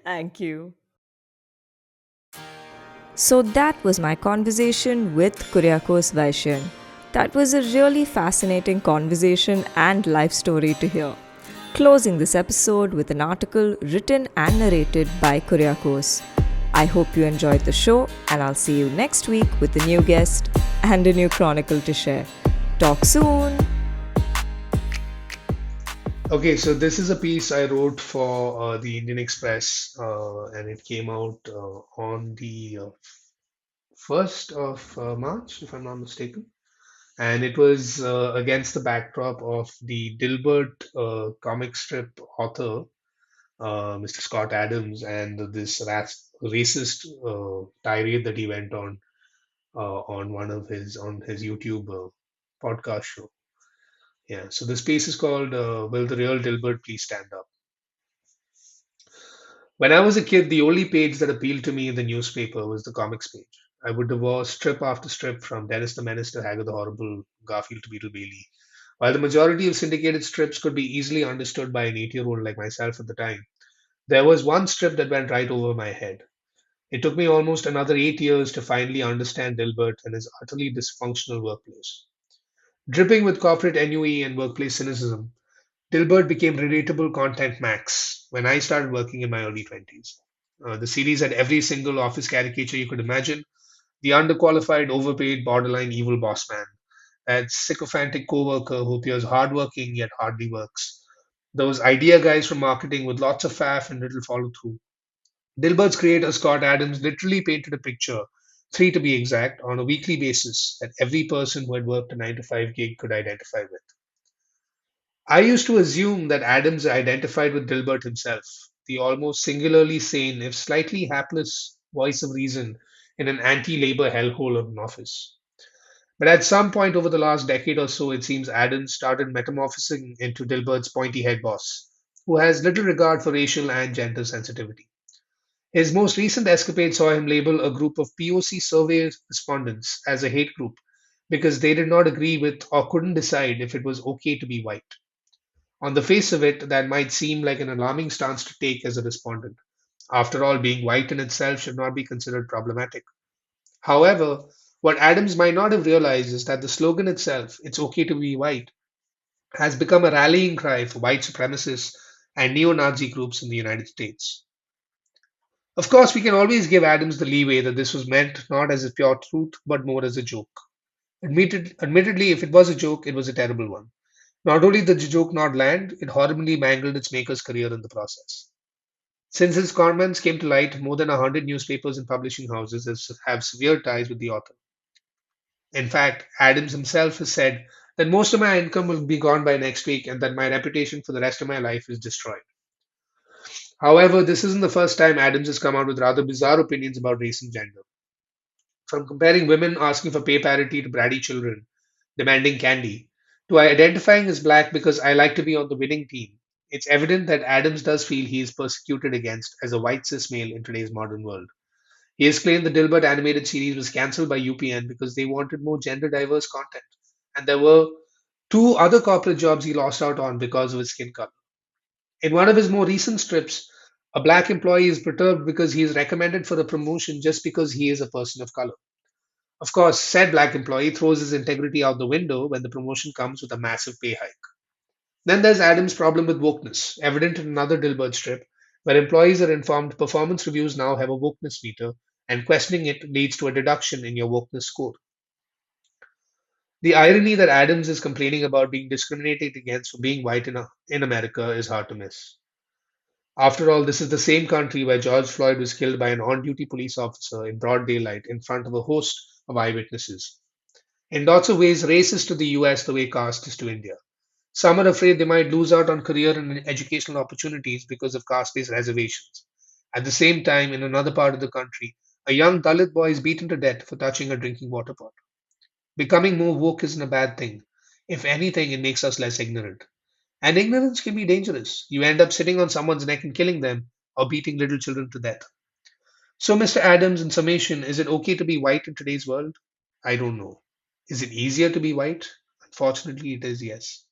Thank you. So that was my conversation with Kuriakose Vaishan. That was a really fascinating conversation and life story to hear. Closing this episode with an article written and narrated by Kuriakose. I hope you enjoyed the show, and I'll see you next week with a new guest and a new chronicle to share. Talk soon! okay. So this is a piece I wrote for the Indian Express, and it came out on the 1st of March, if I'm not mistaken. And it was against the backdrop of the Dilbert comic strip author, Mr. Scott Adams, and this racist tirade that he went on on his YouTube podcast show. Yeah, so this piece is called "Will the Real Dilbert Please Stand Up?" When I was a kid, the only page that appealed to me in the newspaper was the comics page. I would devour strip after strip, from Dennis the Menace to Haggard the Horrible, Garfield to Beetle Bailey. While the majority of syndicated strips could be easily understood by an 8-year-old like myself at the time, there was one strip that went right over my head. It took me almost another 8 years to finally understand Dilbert and his utterly dysfunctional workplace. Dripping with corporate ennui and workplace cynicism, Dilbert became relatable content max when I started working in my early 20s. The series had every single office caricature you could imagine: the underqualified, overpaid, borderline evil boss man, that sycophantic coworker who appears hardworking yet hardly works, those idea guys from marketing with lots of faff and little follow through. Dilbert's creator Scott Adams literally painted a picture, three to be exact, on a weekly basis that every person who had worked a 9 to 5 gig could identify with. I used to assume that Adams identified with Dilbert himself, the almost singularly sane, if slightly hapless voice of reason in an anti labor hellhole of an office. But at some point over the last decade or so, it seems Adams started metamorphosing into Dilbert's pointy head boss, who has little regard for racial and gender sensitivity. His most recent escapade saw him label a group of POC survey respondents as a hate group because they did not agree with or couldn't decide if it was okay to be white. On the face of it, that might seem like an alarming stance to take as a respondent. After all, being white in itself should not be considered problematic. However, what Adams might not have realized is that the slogan itself, "It's okay to be white," has become a rallying cry for white supremacists and neo Nazi groups in the United States. Of course, we can always give Adams the leeway that this was meant not as a pure truth, but more as a joke. Admittedly, if it was a joke, it was a terrible one. Not only did the joke not land, it horribly mangled its maker's career in the process. Since his comments came to light, more than 100 newspapers and publishing houses have severe ties with the author. In fact, Adams himself has said that most of my income will be gone by next week and that my reputation for the rest of my life is destroyed. However, this isn't the first time Adams has come out with rather bizarre opinions about race and gender. From comparing women asking for pay parity to bratty children demanding candy, to identifying as black because I like to be on the winning team, it's evident that Adams does feel he is persecuted against as a white cis male in today's modern world. He has claimed the Dilbert animated series was cancelled by UPN because they wanted more gender diverse content, and there were two other corporate jobs he lost out on because of his skin color. In one of his more recent strips, a black employee is perturbed because he is recommended for a promotion just because he is a person of color. Of course, said black employee throws his integrity out the window when the promotion comes with a massive pay hike. Then there's Adam's problem with wokeness, evident in another Dilbert strip, where employees are informed performance reviews now have a wokeness meter, and questioning it leads to a deduction in your wokeness score. The irony that Adams is complaining about being discriminated against for being white in America is hard to miss. After all, this is the same country where George Floyd was killed by an on duty police officer in broad daylight in front of a host of eyewitnesses. In lots of ways, race is to the US the way caste is to India. Some are afraid they might lose out on career and educational opportunities because of caste based reservations. At the same time, in another part of the country, a young Dalit boy is beaten to death for touching a drinking water pot. Becoming more woke isn't a bad thing. If anything, it makes us less ignorant. And ignorance can be dangerous. You end up sitting on someone's neck and killing them, or beating little children to death. So, Mr. Adams, in summation, is it okay to be white in today's world? I don't know. Is it easier to be white? Unfortunately, it is, yes.